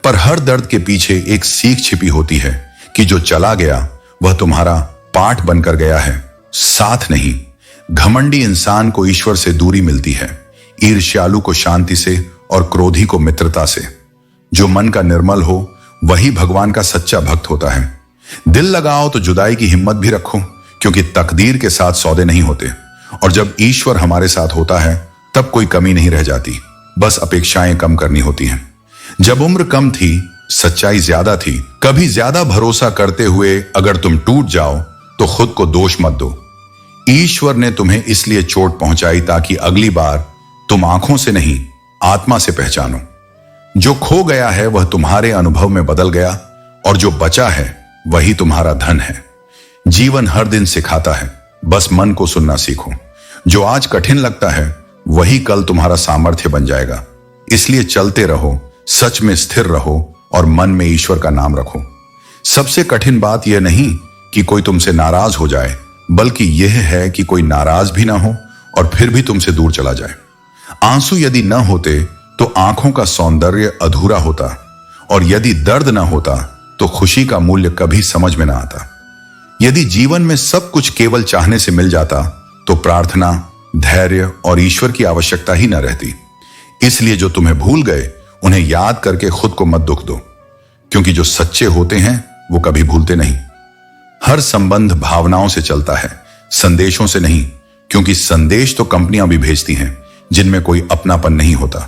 पर हर दर्द के पीछे एक सीख छिपी होती है कि जो चला गया वह तुम्हारा पाठ बनकर गया है, साथ नहीं। घमंडी इंसान को ईश्वर से दूरी मिलती है, ईर्ष्यालु को शांति से और क्रोधी को मित्रता से। जो मन का निर्मल हो वही भगवान का सच्चा भक्त होता है। दिल लगाओ तो जुदाई की हिम्मत भी रखो, क्योंकि तकदीर के साथ सौदे नहीं होते, और जब ईश्वर हमारे साथ होता है तब कोई कमी नहीं रह जाती, बस अपेक्षाएं कम करनी होती हैं। जब उम्र कम थी, सच्चाई ज्यादा थी। कभी ज्यादा भरोसा करते हुए अगर तुम टूट जाओ तो खुद को दोष मत दो। ईश्वर ने तुम्हें इसलिए चोट पहुंचाई ताकि अगली बार तुम आंखों से नहीं, आत्मा से पहचानो। जो खो गया है वह तुम्हारे अनुभव में बदल गया, और जो बचा है वही तुम्हारा धन है। जीवन हर दिन सिखाता है, बस मन को सुनना सीखो। जो आज कठिन लगता है वही कल तुम्हारा सामर्थ्य बन जाएगा। इसलिए चलते रहो, सच में स्थिर रहो, और मन में ईश्वर का नाम रखो। सबसे कठिन बात यह नहीं कि कोई तुमसे नाराज हो जाए, बल्कि यह है कि कोई नाराज भी ना हो और फिर भी तुमसे दूर चला जाए। आंसू यदि न होते तो आंखों का सौंदर्य अधूरा होता, और यदि दर्द न होता तो खुशी का मूल्य कभी समझ में ना आता। यदि जीवन में सब कुछ केवल चाहने से मिल जाता तो प्रार्थना, धैर्य और ईश्वर की आवश्यकता ही न रहती। इसलिए जो तुम्हें भूल गए उन्हें याद करके खुद को मत दुख दो, क्योंकि जो सच्चे होते हैं वो कभी भूलते नहीं। हर संबंध भावनाओं से चलता है, संदेशों से नहीं, क्योंकि संदेश तो कंपनियां भी भेजती हैं जिनमें कोई अपनापन नहीं होता।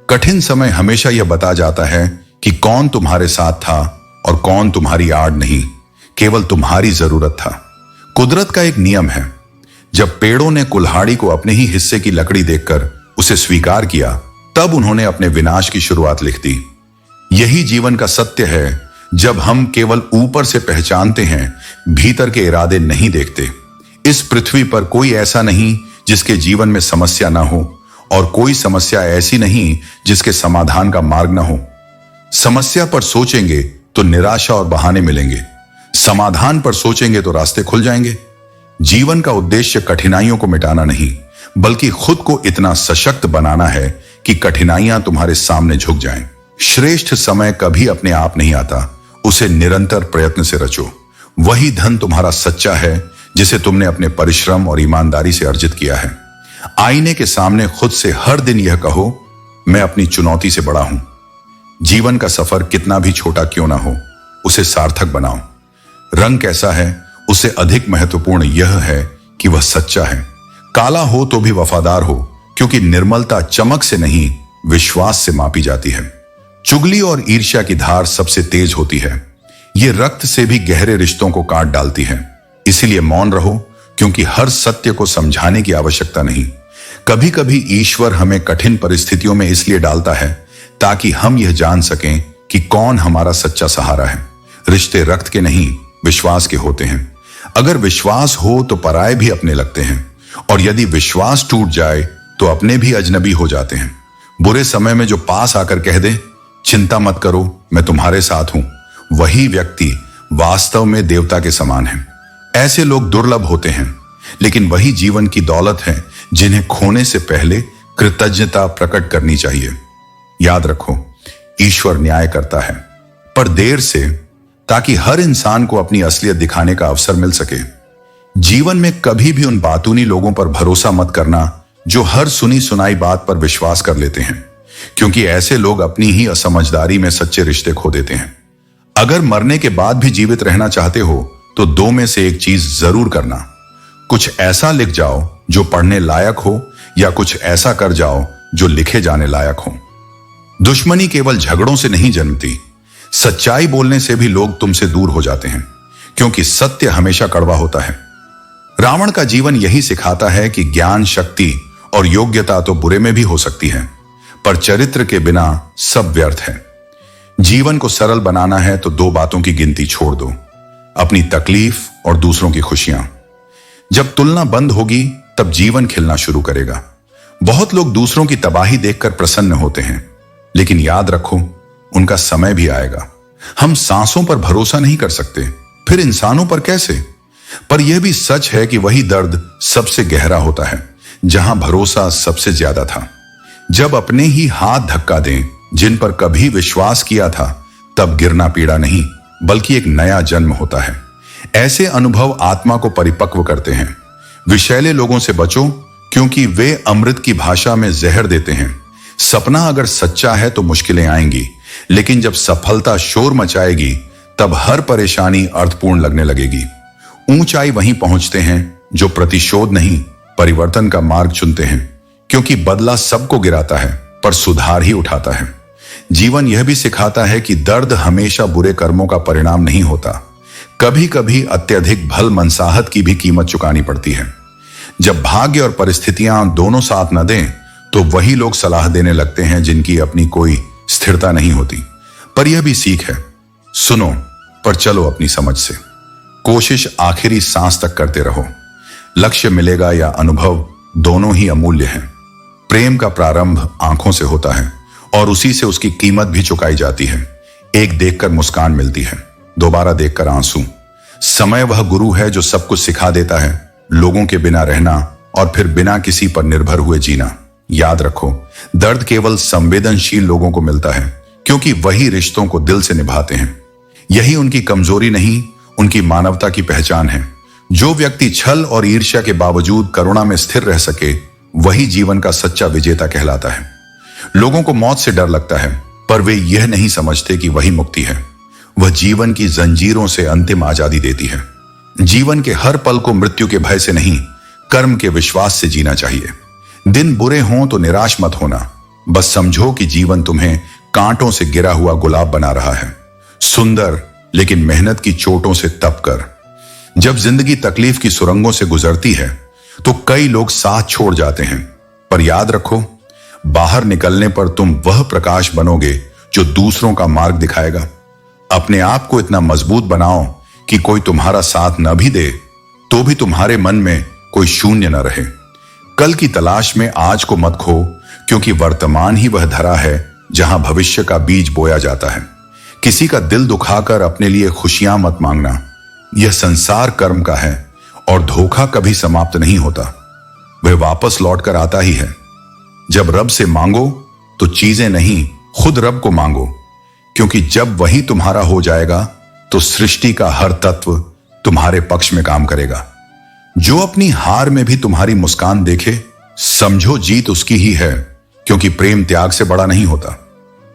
कठिन समय हमेशा यह बता जाता है कि कौन तुम्हारे साथ था और कौन तुम्हारी आड़ नहीं, केवल तुम्हारी जरूरत था। कुदरत का एक नियम है, जब पेड़ों ने कुल्हाड़ी को अपने ही हिस्से की लकड़ी देखकर उसे स्वीकार किया, तब उन्होंने अपने विनाश की शुरुआत लिख दी। यही जीवन का सत्य है। जब हम केवल ऊपर से पहचानते हैं, भीतर के इरादे नहीं देखते। इस पृथ्वी पर कोई ऐसा नहीं जिसके जीवन में समस्या ना हो, और कोई समस्या ऐसी नहीं जिसके समाधान का मार्ग ना हो। समस्या पर सोचेंगे तो निराशा और बहाने मिलेंगे, समाधान पर सोचेंगे तो रास्ते खुल जाएंगे। जीवन का उद्देश्य कठिनाइयों को मिटाना नहीं, बल्कि खुद को इतना सशक्त बनाना है कि कठिनाइयां तुम्हारे सामने झुक जाएं। श्रेष्ठ समय कभी अपने आप नहीं आता, उसे निरंतर प्रयत्न से रचो। वही धन तुम्हारा सच्चा है जिसे तुमने अपने परिश्रम और ईमानदारी से अर्जित किया है। आईने के सामने खुद से हर दिन यह कहो, मैं अपनी चुनौती से बड़ा हूं। जीवन का सफर कितना भी छोटा क्यों ना हो, उसे सार्थक बनाओ। रंग कैसा है, उससे अधिक महत्वपूर्ण यह है कि वह सच्चा है। काला हो तो भी वफादार हो, क्योंकि निर्मलता चमक से नहीं, विश्वास से मापी जाती है। चुगली और ईर्ष्या की धार सबसे तेज होती है। ये रक्त से भी गहरे रिश्तों को काट डालती है। इसीलिए मौन रहो, क्योंकि हर सत्य को समझाने की आवश्यकता नहीं। कभी कभी ईश्वर हमें कठिन परिस्थितियों में इसलिए डालता है ताकि हम यह जान सकें कि कौन हमारा सच्चा सहारा है। रिश्ते रक्त के नहीं, विश्वास के होते हैं। अगर विश्वास हो तो पराये भी अपने लगते हैं, और यदि विश्वास टूट जाए तो अपने भी अजनबी हो जाते हैं। बुरे समय में जो पास आकर कह दे, चिंता मत करो, मैं तुम्हारे साथ हूं, वही व्यक्ति वास्तव में देवता के समान है। ऐसे लोग दुर्लभ होते हैं, लेकिन वही जीवन की दौलत है जिन्हें खोने से पहले कृतज्ञता प्रकट करनी चाहिए। याद रखो, ईश्वर न्याय करता है, पर देर से, ताकि हर इंसान को अपनी असलियत दिखाने का अवसर मिल सके। जीवन में कभी भी उन बातूनी लोगों पर भरोसा मत करना जो हर सुनी सुनाई बात पर विश्वास कर लेते हैं, क्योंकि ऐसे लोग अपनी ही असमझदारी में सच्चे रिश्ते खो देते हैं। अगर मरने के बाद भी जीवित रहना चाहते हो तो दो में से एक चीज जरूर करना। कुछ ऐसा लिख जाओ जो पढ़ने लायक हो, या कुछ ऐसा कर जाओ जो लिखे जाने लायक हो। दुश्मनी केवल झगड़ों से नहीं जन्मती, सच्चाई बोलने से भी लोग तुमसे दूर हो जाते हैं, क्योंकि सत्य हमेशा कड़वा होता है। रावण का जीवन यही सिखाता है कि ज्ञान, शक्ति और योग्यता तो बुरे में भी हो सकती है, पर चरित्र के बिना सब व्यर्थ है। जीवन को सरल बनाना है तो दो बातों की गिनती छोड़ दो, अपनी तकलीफ और दूसरों की खुशियां। जब तुलना बंद होगी तब जीवन खिलना शुरू करेगा। बहुत लोग दूसरों की तबाही देखकर प्रसन्न होते हैं, लेकिन याद रखो, उनका समय भी आएगा। हम सांसों पर भरोसा नहीं कर सकते, फिर इंसानों पर कैसे? पर यह भी सच है कि वही दर्द सबसे गहरा होता है जहां भरोसा सबसे ज्यादा था। जब अपने ही हाथ धक्का दें जिन पर कभी विश्वास किया था, तब गिरना पीड़ा नहीं, बल्कि एक नया जन्म होता है। ऐसे अनुभव आत्मा को परिपक्व करते हैं। विषैले लोगों से बचो, क्योंकि वे अमृत की भाषा में जहर देते हैं। सपना अगर सच्चा है तो मुश्किलें आएंगी, लेकिन जब सफलता शोर मचाएगी तब हर परेशानी अर्थपूर्ण लगने लगेगी। ऊंचाई वहीं पहुंचते हैं जो प्रतिशोध नहीं, परिवर्तन का मार्ग चुनते हैं, क्योंकि बदला सबको गिराता है पर सुधार ही उठाता है। जीवन यह भी सिखाता है कि दर्द हमेशा बुरे कर्मों का परिणाम नहीं होता। कभी कभी अत्यधिक भल मनसाहत की भी कीमत चुकानी पड़ती है। जब भाग्य और परिस्थितियां दोनों साथ न दें तो वही लोग सलाह देने लगते हैं जिनकी अपनी कोई स्थिरता नहीं होती। पर यह भी सीख है, सुनो पर चलो अपनी समझ से। कोशिश आखिरी सांस तक करते रहो। लक्ष्य मिलेगा या अनुभव, दोनों ही अमूल्य हैं। प्रेम का प्रारंभ आंखों से होता है और उसी से उसकी कीमत भी चुकाई जाती है। एक देखकर मुस्कान मिलती है, दोबारा देखकर आंसू। समय वह गुरु है जो सब कुछ सिखा देता है, लोगों के बिना रहना और फिर बिना किसी पर निर्भर हुए जीना। याद रखो, दर्द केवल संवेदनशील लोगों को मिलता है, क्योंकि वही रिश्तों को दिल से निभाते हैं। यही उनकी कमजोरी नहीं, उनकी मानवता की पहचान है। जो व्यक्ति छल और ईर्ष्या के बावजूद करुणा में स्थिर रह सके, वही जीवन का सच्चा विजेता कहलाता है। लोगों को मौत से डर लगता है, पर वे यह नहीं समझते कि वही मुक्ति है। वह जीवन की जंजीरों से अंतिम आजादी देती है। जीवन के हर पल को मृत्यु के भय से नहीं, कर्म के विश्वास से जीना चाहिए। दिन बुरे हों तो निराश मत होना, बस समझो कि जीवन तुम्हें कांटों से गिरा हुआ गुलाब बना रहा है, सुंदर लेकिन मेहनत की चोटों से तप कर। जब जिंदगी तकलीफ की सुरंगों से गुजरती है तो कई लोग साथ छोड़ जाते हैं, पर याद रखो, बाहर निकलने पर तुम वह प्रकाश बनोगे जो दूसरों का मार्ग दिखाएगा। अपने आप को इतना मजबूत बनाओ कि कोई तुम्हारा साथ न भी दे तो भी तुम्हारे मन में कोई शून्य न रहे। कल की तलाश में आज को मत खो, क्योंकि वर्तमान ही वह धरा है जहां भविष्य का बीज बोया जाता है। किसी का दिल दुखाकर अपने लिए खुशियां मत मांगना। यह संसार कर्म का है और धोखा कभी समाप्त नहीं होता, वह वापस लौट कर आता ही है। जब रब से मांगो तो चीजें नहीं, खुद रब को मांगो, क्योंकि जब वही तुम्हारा हो जाएगा तो सृष्टि का हर तत्व तुम्हारे पक्ष में काम करेगा। जो अपनी हार में भी तुम्हारी मुस्कान देखे, समझो जीत उसकी ही है, क्योंकि प्रेम त्याग से बड़ा नहीं होता।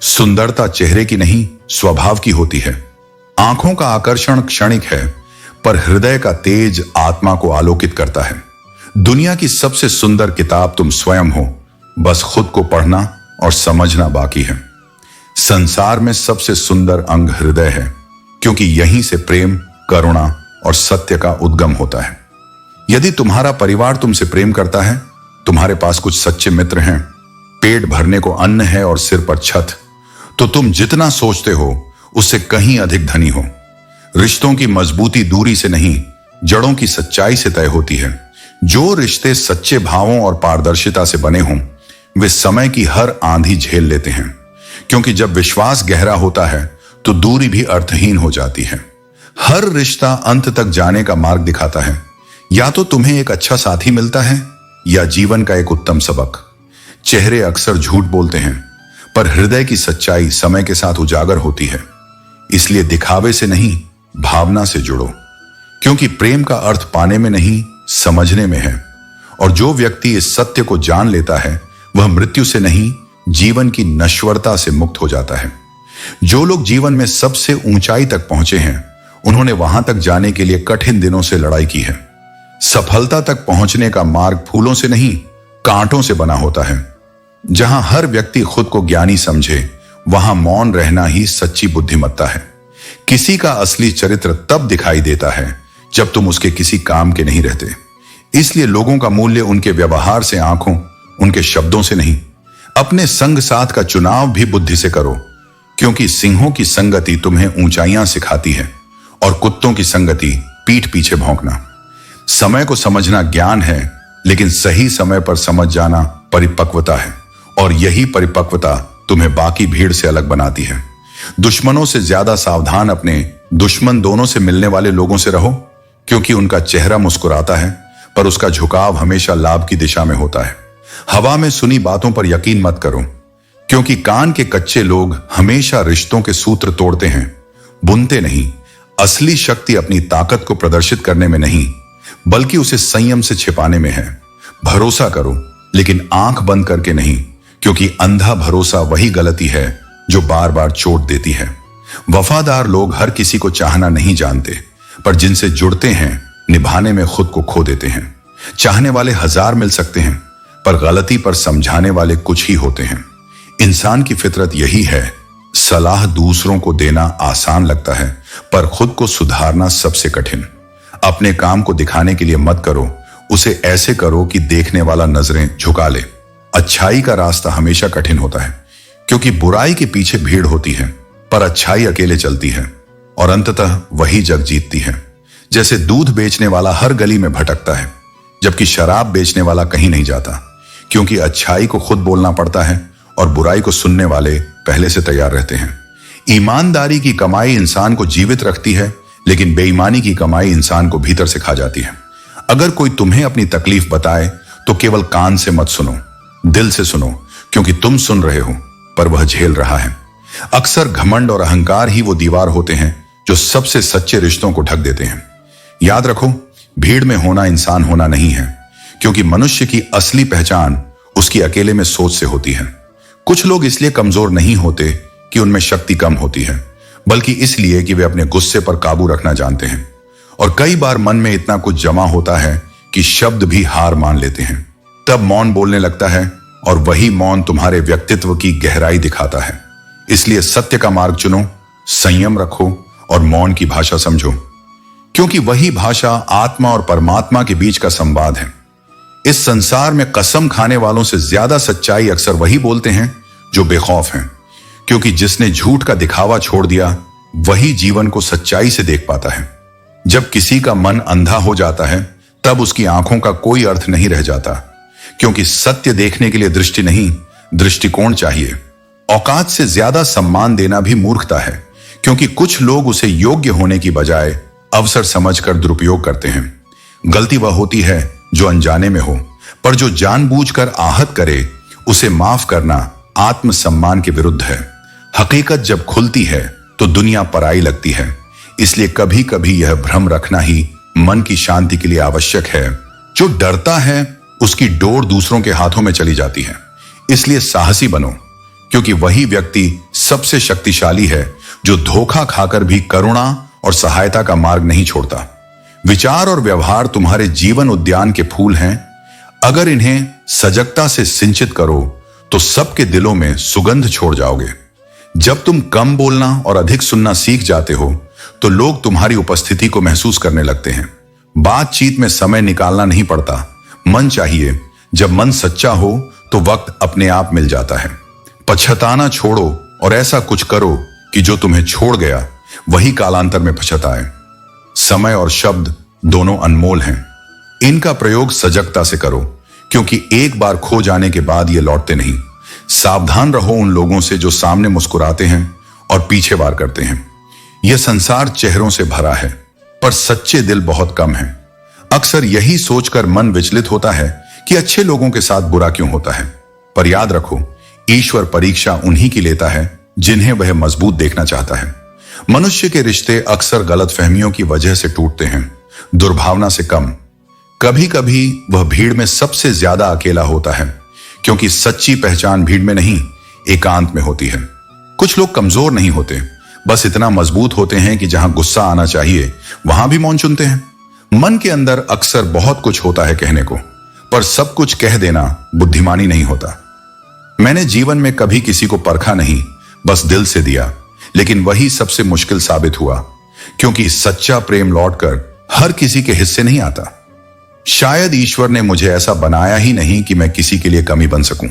सुंदरता चेहरे की नहीं, स्वभाव की होती है। आंखों का आकर्षण क्षणिक है, पर हृदय का तेज आत्मा को आलोकित करता है। दुनिया की सबसे सुंदर किताब तुम स्वयं हो, बस खुद को पढ़ना और समझना बाकी है। संसार में सबसे सुंदर अंग हृदय है, क्योंकि यहीं से प्रेम, करुणा और सत्य का उद्गम होता है। यदि तुम्हारा परिवार तुमसे प्रेम करता है, तुम्हारे पास कुछ सच्चे मित्र हैं, पेट भरने को अन्न है और सिर पर छत, तो तुम जितना सोचते हो उससे कहीं अधिक धनी हो। रिश्तों की मजबूती दूरी से नहीं, जड़ों की सच्चाई से तय होती है। जो रिश्ते सच्चे भावों और पारदर्शिता से बने हों, वे समय की हर आंधी झेल लेते हैं, क्योंकि जब विश्वास गहरा होता है तो दूरी भी अर्थहीन हो जाती है। हर रिश्ता अंत तक जाने का मार्ग दिखाता है। या तो तुम्हें एक अच्छा साथी मिलता है या जीवन का एक उत्तम सबक। चेहरे अक्सर झूठ बोलते हैं, पर हृदय की सच्चाई समय के साथ उजागर होती है। इसलिए दिखावे से नहीं, भावना से जुड़ो, क्योंकि प्रेम का अर्थ पाने में नहीं, समझने में है। और जो व्यक्ति इस सत्य को जान लेता है, वह मृत्यु से नहीं, जीवन की नश्वरता से मुक्त हो जाता है। जो लोग जीवन में सबसे ऊंचाई तक पहुंचे हैं, उन्होंने वहां तक जाने के लिए कठिन दिनों से लड़ाई की है। सफलता तक पहुंचने का मार्ग फूलों से नहीं, कांटों से बना होता है। जहां हर व्यक्ति खुद को ज्ञानी समझे, वहां मौन रहना ही सच्ची बुद्धिमत्ता है। किसी का असली चरित्र तब दिखाई देता है जब तुम उसके किसी काम के नहीं रहते। इसलिए लोगों का मूल्य उनके व्यवहार से आंखों, उनके शब्दों से नहीं। अपने संग साथ का चुनाव भी बुद्धि से करो, क्योंकि सिंहों की संगति तुम्हें ऊंचाइयां सिखाती है और कुत्तों की संगति पीठ पीछे भौंकना। समय को समझना ज्ञान है, लेकिन सही समय पर समझ जाना परिपक्वता है, और यही परिपक्वता तुम्हें बाकी भीड़ से अलग बनाती है। दुश्मनों से ज्यादा सावधान अपने दुश्मन दोनों से मिलने वाले लोगों से रहो, क्योंकि उनका चेहरा मुस्कुराता है, पर उसका झुकाव हमेशा लाभ की दिशा में होता है। हवा में सुनी बातों पर यकीन मत करो, क्योंकि कान के कच्चे लोग हमेशा रिश्तों के सूत्र तोड़ते हैं, बुनते नहीं। असली शक्ति अपनी ताकत को प्रदर्शित करने में नहीं, बल्कि उसे संयम से छिपाने में है। भरोसा करो, लेकिन आंख बंद करके नहीं, क्योंकि अंधा भरोसा वही गलती है जो बार बार चोट देती है। वफादार लोग हर किसी को चाहना नहीं जानते, पर जिनसे जुड़ते हैं, निभाने में खुद को खो देते हैं। चाहने वाले 1000 मिल सकते हैं, पर गलती पर समझाने वाले कुछ ही होते हैं। इंसान की फितरत यही है। सलाह दूसरों को देना आसान लगता है, पर खुद को सुधारना सबसे कठिन। अपने काम को दिखाने के लिए मत करो, उसे ऐसे करो कि देखने वाला नजरें झुका ले। अच्छाई का रास्ता हमेशा कठिन होता है, क्योंकि बुराई के पीछे भीड़ होती है, पर अच्छाई अकेले चलती है और अंततः वही जग जीतती है। जैसे दूध बेचने वाला हर गली में भटकता है, जबकि शराब बेचने वाला कहीं नहीं जाता, क्योंकि अच्छाई को खुद बोलना पड़ता है और बुराई को सुनने वाले पहले से तैयार रहते हैं। ईमानदारी की कमाई इंसान को जीवित रखती है, लेकिन बेईमानी की कमाई इंसान को भीतर से खा जाती है। अगर कोई तुम्हें अपनी तकलीफ बताए तो केवल कान से मत सुनो, दिल से सुनो, क्योंकि तुम सुन रहे हो पर वह झेल रहा है। अक्सर घमंड और अहंकार ही वो दीवार होते हैं जो सबसे सच्चे रिश्तों को ढक देते हैं। याद रखो, भीड़ में होना इंसान होना नहीं है, क्योंकि मनुष्य की असली पहचान उसकी अकेले में सोच से होती है। कुछ लोग इसलिए कमजोर नहीं होते कि उनमें शक्ति कम होती है, बल्कि इसलिए कि वे अपने गुस्से पर काबू रखना जानते हैं। और कई बार मन में इतना कुछ जमा होता है कि शब्द भी हार मान लेते हैं। तब मौन बोलने लगता है, और वही मौन तुम्हारे व्यक्तित्व की गहराई दिखाता है। इसलिए सत्य का मार्ग चुनो, संयम रखो और मौन की भाषा समझो, क्योंकि वही भाषा आत्मा और परमात्मा के बीच का संवाद है। इस संसार में कसम खाने वालों से ज्यादा सच्चाई अक्सर वही बोलते हैं जो बेखौफ हैं, क्योंकि जिसने झूठ का दिखावा छोड़ दिया वही जीवन को सच्चाई से देख पाता है। जब किसी का मन अंधा हो जाता है, तब उसकी आंखों का कोई अर्थ नहीं रह जाता, क्योंकि सत्य देखने के लिए दृष्टि नहीं, दृष्टिकोण चाहिए। औकात से ज्यादा सम्मान देना भी मूर्खता है, क्योंकि कुछ लोग उसे योग्य होने की बजाय अवसर समझकर दुरुपयोग करते हैं। गलती वह होती है जो अनजाने में हो, पर जो जानबूझकर आहत करे उसे माफ करना आत्मसम्मान के विरुद्ध है। हकीकत जब खुलती है तो दुनिया पराई लगती है, इसलिए कभी कभी यह भ्रम रखना ही मन की शांति के लिए आवश्यक है। जो डरता है उसकी डोर दूसरों के हाथों में चली जाती है। इसलिए साहसी बनो, क्योंकि वही व्यक्ति सबसे शक्तिशाली है जो धोखा खाकर भी करुणा और सहायता का मार्ग नहीं छोड़ता। विचार और व्यवहार तुम्हारे जीवन उद्यान के फूल हैं। अगर इन्हें सजगता से सिंचित करो तो सबके दिलों में सुगंध छोड़ जाओगे। जब तुम कम बोलना और अधिक सुनना सीख जाते हो तो लोग तुम्हारी उपस्थिति को महसूस करने लगते हैं। बातचीत में समय निकालना नहीं पड़ता, मन चाहिए। जब मन सच्चा हो तो वक्त अपने आप मिल जाता है। पछताना छोड़ो और ऐसा कुछ करो कि जो तुम्हें छोड़ गया वही कालांतर में पछताए। समय और शब्द दोनों अनमोल हैं। इनका प्रयोग सजगता से करो, क्योंकि एक बार खो जाने के बाद ये लौटते नहीं। सावधान रहो उन लोगों से जो सामने मुस्कुराते हैं और पीछे वार करते हैं। यह संसार चेहरों से भरा है, पर सच्चे दिल बहुत कम हैं। अक्सर यही सोचकर मन विचलित होता है कि अच्छे लोगों के साथ बुरा क्यों होता है। पर याद रखो, ईश्वर परीक्षा उन्हीं की लेता है जिन्हें वह मजबूत देखना चाहता है। मनुष्य के रिश्ते अक्सर गलतफहमियों की वजह से टूटते हैं, दुर्भावना से कम। कभी कभी वह भीड़ में सबसे ज्यादा अकेला होता है, क्योंकि सच्ची पहचान भीड़ में नहीं, एकांत में होती है। कुछ लोग कमजोर नहीं होते, बस इतना मजबूत होते हैं कि जहां गुस्सा आना चाहिए वहां भी मौन चुनते हैं। मन के अंदर अक्सर बहुत कुछ होता है कहने को, पर सब कुछ कह देना बुद्धिमानी नहीं होता। मैंने जीवन में कभी किसी को परखा नहीं, बस दिल से दिया, लेकिन वही सबसे मुश्किल साबित हुआ, क्योंकि सच्चा प्रेम लौटकर हर किसी के हिस्से नहीं आता। शायद ईश्वर ने मुझे ऐसा बनाया ही नहीं कि मैं किसी के लिए कमी बन सकूं।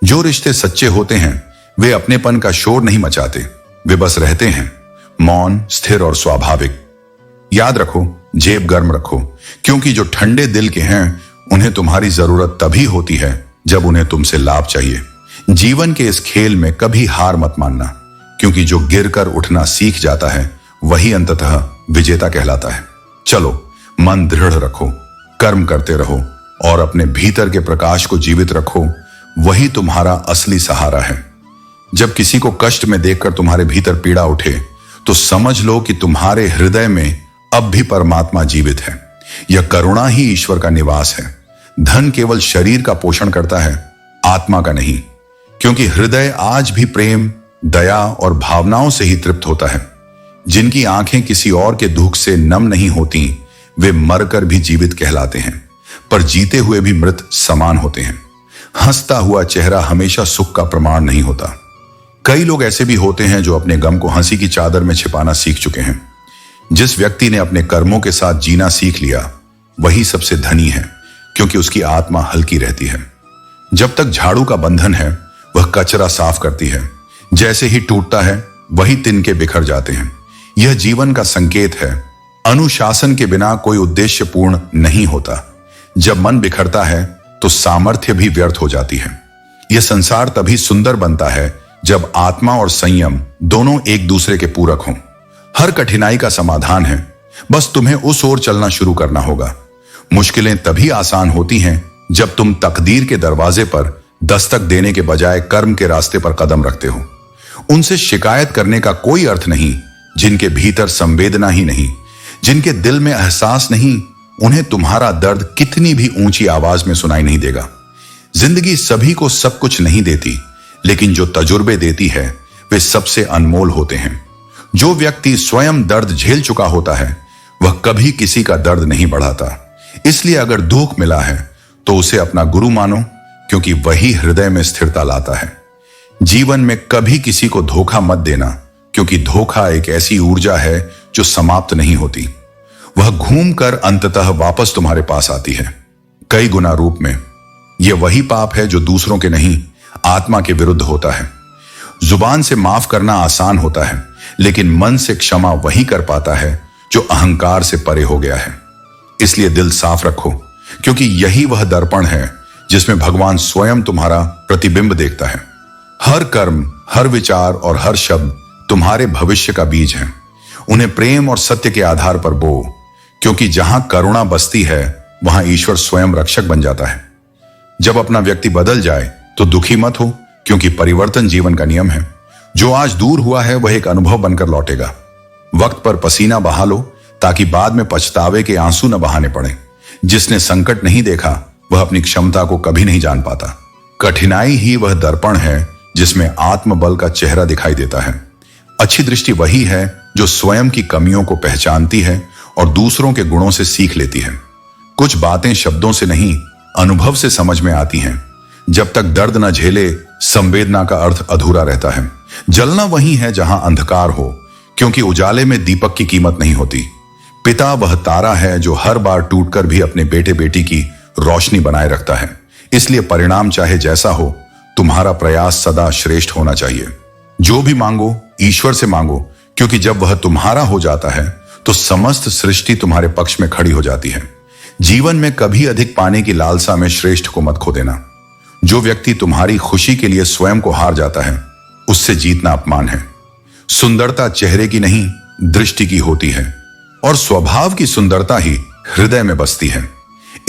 जो रिश्ते सच्चे होते हैं वे अपनेपन का शोर नहीं मचाते, वे बस रहते हैं, मौन, स्थिर और स्वाभाविक। याद रखो, जेब गर्म रखो, क्योंकि जो ठंडे दिल के हैं उन्हें तुम्हारी जरूरत तभी होती है जब उन्हें तुमसे लाभ चाहिए। जीवन के इस खेल में कभी हार मत मानना, क्योंकि जो गिरकर उठना सीख जाता है वही अंततः विजेता कहलाता है। चलो, मन दृढ़ रखो, कर्म करते रहो और अपने भीतर के प्रकाश को जीवित रखो। वही तुम्हारा असली सहारा है। जब किसी को कष्ट में देखकर तुम्हारे भीतर पीड़ा उठे तो समझ लो कि तुम्हारे हृदय में अब भी परमात्मा जीवित है। यह करुणा ही ईश्वर का निवास है। धन केवल शरीर का पोषण करता है, आत्मा का नहीं, क्योंकि हृदय आज भी प्रेम, दया और भावनाओं से ही तृप्त होता है। जिनकी आंखें किसी और के दुख से नम नहीं होती वे मरकर भी जीवित कहलाते हैं, पर जीते हुए भी मृत समान होते हैं। हंसता हुआ चेहरा हमेशा सुख का प्रमाण नहीं होता। कई लोग ऐसे भी होते हैं जो अपने गम को हंसी की चादर में छिपाना सीख चुके हैं। जिस व्यक्ति ने अपने कर्मों के साथ जीना सीख लिया वही सबसे धनी है, क्योंकि उसकी आत्मा हल्की रहती है। जब तक झाड़ू का बंधन है वह कचरा साफ करती है, जैसे ही टूटता है वही तिनके बिखर जाते हैं। यह जीवन का संकेत है। अनुशासन के बिना कोई उद्देश्य पूर्ण नहीं होता। जब मन बिखरता है तो सामर्थ्य भी व्यर्थ हो जाती है। यह संसार तभी सुंदर बनता है जब आत्मा और संयम दोनों एक दूसरे के पूरक हों। हर कठिनाई का समाधान है, बस तुम्हें उस ओर चलना शुरू करना होगा। मुश्किलें तभी आसान होती हैं जब तुम तकदीर के दरवाजे पर दस्तक देने के बजाय कर्म के रास्ते पर कदम रखते हो। उनसे शिकायत करने का कोई अर्थ नहीं जिनके भीतर संवेदना ही नहीं, जिनके दिल में एहसास नहीं। उन्हें तुम्हारा दर्द कितनी भी ऊंची आवाज में सुनाई नहीं देगा। जिंदगी सभी को सब कुछ नहीं देती, लेकिन जो तजुर्बे देती है वे सबसे अनमोल होते हैं। जो व्यक्ति स्वयं दर्द झेल चुका होता है वह कभी किसी का दर्द नहीं बढ़ाता। इसलिए अगर दुख मिला है तो उसे अपना गुरु मानो, क्योंकि वही हृदय में स्थिरता लाता है। जीवन में कभी किसी को धोखा मत देना, क्योंकि धोखा एक ऐसी ऊर्जा है जो समाप्त नहीं होती। वह घूमकर अंततः वापस तुम्हारे पास आती है, कई गुना रूप में। यह वही पाप है जो दूसरों के नहीं, आत्मा के विरुद्ध होता है। जुबान से माफ करना आसान होता है, लेकिन मन से क्षमा वही कर पाता है जो अहंकार से परे हो गया है। इसलिए दिल साफ रखो, क्योंकि यही वह दर्पण है जिसमें भगवान स्वयं तुम्हारा प्रतिबिंब देखता है। हर कर्म, हर विचार और हर शब्द तुम्हारे भविष्य का बीज है। उन्हें प्रेम और सत्य के आधार पर बो, क्योंकि जहां करुणा बसती है वहां ईश्वर स्वयं रक्षक बन जाता है। जब अपना व्यक्ति बदल जाए तो दुखी मत हो, क्योंकि परिवर्तन जीवन का नियम है। जो आज दूर हुआ है वह एक अनुभव बनकर लौटेगा। वक्त पर पसीना बहा लो, ताकि बाद में पछतावे के आंसू न बहाने पड़े। जिसने संकट नहीं देखा वह अपनी क्षमता को कभी नहीं जान पाता। कठिनाई ही वह दर्पण है जिसमें आत्मबल का चेहरा दिखाई देता है। अच्छी दृष्टि वही है जो स्वयं की कमियों को पहचानती है और दूसरों के गुणों से सीख लेती है। कुछ बातें शब्दों से नहीं, अनुभव से समझ में आती हैं। जब तक दर्द न झेले, संवेदना का अर्थ अधूरा रहता है। जलना वही है जहां अंधकार हो, क्योंकि उजाले में दीपक की कीमत नहीं होती। पिता वह तारा है जो हर बार टूटकर भी अपने बेटे बेटी की रोशनी बनाए रखता है। इसलिए परिणाम चाहे जैसा हो, तुम्हारा प्रयास सदा श्रेष्ठ होना चाहिए। जो भी मांगो ईश्वर से मांगो, क्योंकि जब वह तुम्हारा हो जाता है तो समस्त सृष्टि तुम्हारे पक्ष में खड़ी हो जाती है। जीवन में कभी अधिक पाने की लालसा में श्रेष्ठ को मत खो देना। जो व्यक्ति तुम्हारी खुशी के लिए स्वयं को हार जाता है, उससे जीतना अपमान है। सुंदरता चेहरे की नहीं, दृष्टि की होती है, और स्वभाव की सुंदरता ही हृदय में बसती है।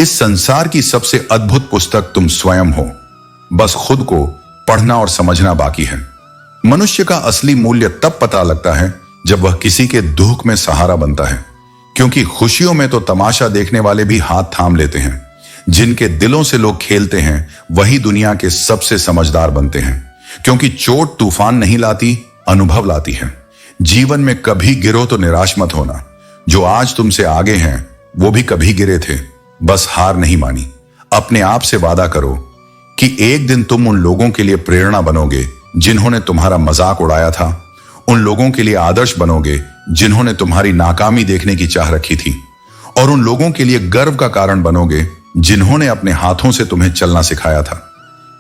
इस संसार की सबसे अद्भुत पुस्तक तुम स्वयं हो। बस खुद को पढ़ना और समझना बाकी है। मनुष्य का असली मूल्य तब पता लगता है जब वह किसी के दुख में सहारा बनता है, क्योंकि खुशियों में तो तमाशा देखने वाले भी हाथ थाम लेते हैं। जिनके दिलों से लोग खेलते हैं वही दुनिया के सबसे समझदार बनते हैं, क्योंकि चोट तूफान नहीं लाती, अनुभव लाती है। जीवन में कभी गिरो तो निराश मत होना। जो आज तुमसे आगे हैं वो भी कभी गिरे थे, बस हार नहीं मानी। अपने आप से वादा करो कि एक दिन तुम उन लोगों के लिए प्रेरणा बनोगे जिन्होंने तुम्हारा मजाक उड़ाया था। उन लोगों के लिए आदर्श बनोगे जिन्होंने तुम्हारी नाकामी देखने की चाह रखी थी, और उन लोगों के लिए गर्व का कारण बनोगे जिन्होंने अपने हाथों से तुम्हें चलना सिखाया था।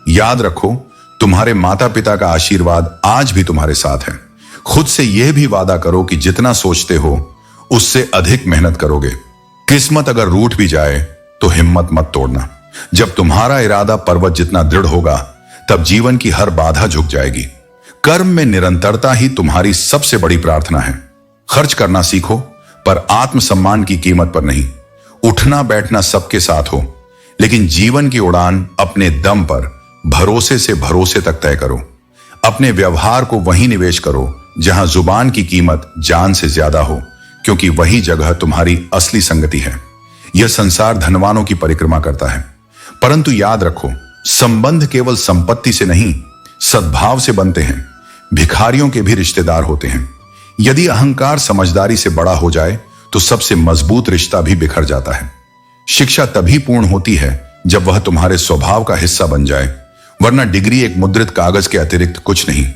याद रखो, तुम्हारे माता पिता का आशीर्वाद आज भी तुम्हारे साथ है। खुद से यह भी वादा करो कि जितना सोचते हो उससे अधिक मेहनत करोगे। किस्मत अगर रूठ भी जाए तो हिम्मत मत तोड़ना। जब तुम्हारा इरादा पर्वत जितना दृढ़ होगा, तब जीवन की हर बाधा झुक जाएगी। कर्म में निरंतरता ही तुम्हारी सबसे बड़ी प्रार्थना है। खर्च करना सीखो, पर आत्मसम्मान की कीमत पर नहीं। उठना बैठना सबके साथ हो, लेकिन जीवन की उड़ान अपने दम पर भरोसे से भरोसे तक तय करो। अपने व्यवहार को वहीं निवेश करो जहां जुबान की कीमत जान से ज्यादा हो, क्योंकि वही जगह तुम्हारी असली संगति है। यह संसार धनवानों की परिक्रमा करता है, परंतु याद रखो, संबंध केवल संपत्ति से नहीं, सद्भाव से बनते हैं। भिखारियों के भी रिश्तेदार होते हैं। यदि अहंकार समझदारी से बड़ा हो जाए तो सबसे मजबूत रिश्ता भी बिखर जाता है। शिक्षा तभी पूर्ण होती है जब वह तुम्हारे स्वभाव का हिस्सा बन जाए, वरना डिग्री एक मुद्रित कागज के अतिरिक्त कुछ नहीं।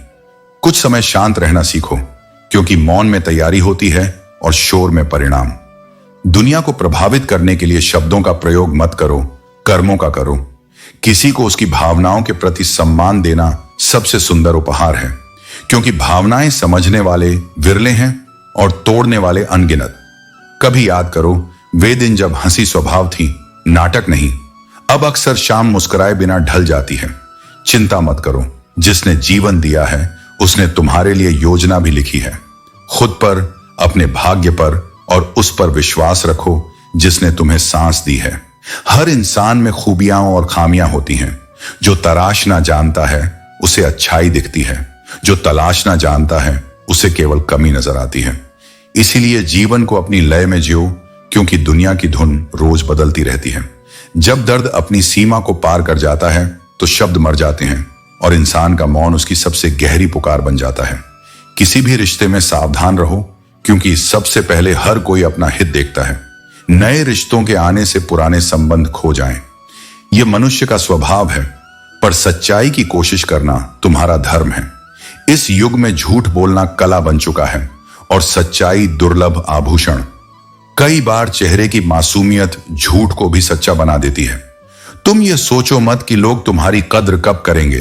कुछ समय शांत रहना सीखो, क्योंकि मौन में तैयारी होती है और शोर में परिणाम। दुनिया को प्रभावित करने के लिए शब्दों का प्रयोग मत करो, कर्मों का करो। किसी को उसकी भावनाओं के प्रति सम्मान देना सबसे सुंदर उपहार है, क्योंकि भावनाएं समझने वाले विरले हैं और तोड़ने वाले अनगिनत। कभी याद करो, वे दिन जब हंसी स्वभाव थी, नाटक नहीं। अब अक्सर शाम मुस्कुराए बिना ढल जाती है। चिंता मत करो, जिसने जीवन दिया है उसने तुम्हारे लिए योजना भी लिखी है। खुद पर, अपने भाग्य पर और उस पर विश्वास रखो जिसने तुम्हें सांस दी है। हर इंसान में खूबियां और खामियां होती हैं। जो तराशना जानता है उसे अच्छाई दिखती है, जो तलाशना जानता है उसे केवल कमी नजर आती है। इसीलिए जीवन को अपनी लय में जियो, क्योंकि दुनिया की धुन रोज बदलती रहती है। जब दर्द अपनी सीमा को पार कर जाता है तो शब्द मर जाते हैं और इंसान का मौन उसकी सबसे गहरी पुकार बन जाता है। किसी भी रिश्ते में सावधान रहो, क्योंकि सबसे पहले हर कोई अपना हित देखता है। नए रिश्तों के आने से पुराने संबंध खो जाएं। यह मनुष्य का स्वभाव है, पर सच्चाई की कोशिश करना तुम्हारा धर्म है। इस युग में झूठ बोलना कला बन चुका है और सच्चाई दुर्लभ आभूषण। कई बार चेहरे की मासूमियत झूठ को भी सच्चा बना देती है। तुम ये सोचो मत कि लोग तुम्हारी कद्र कब करेंगे,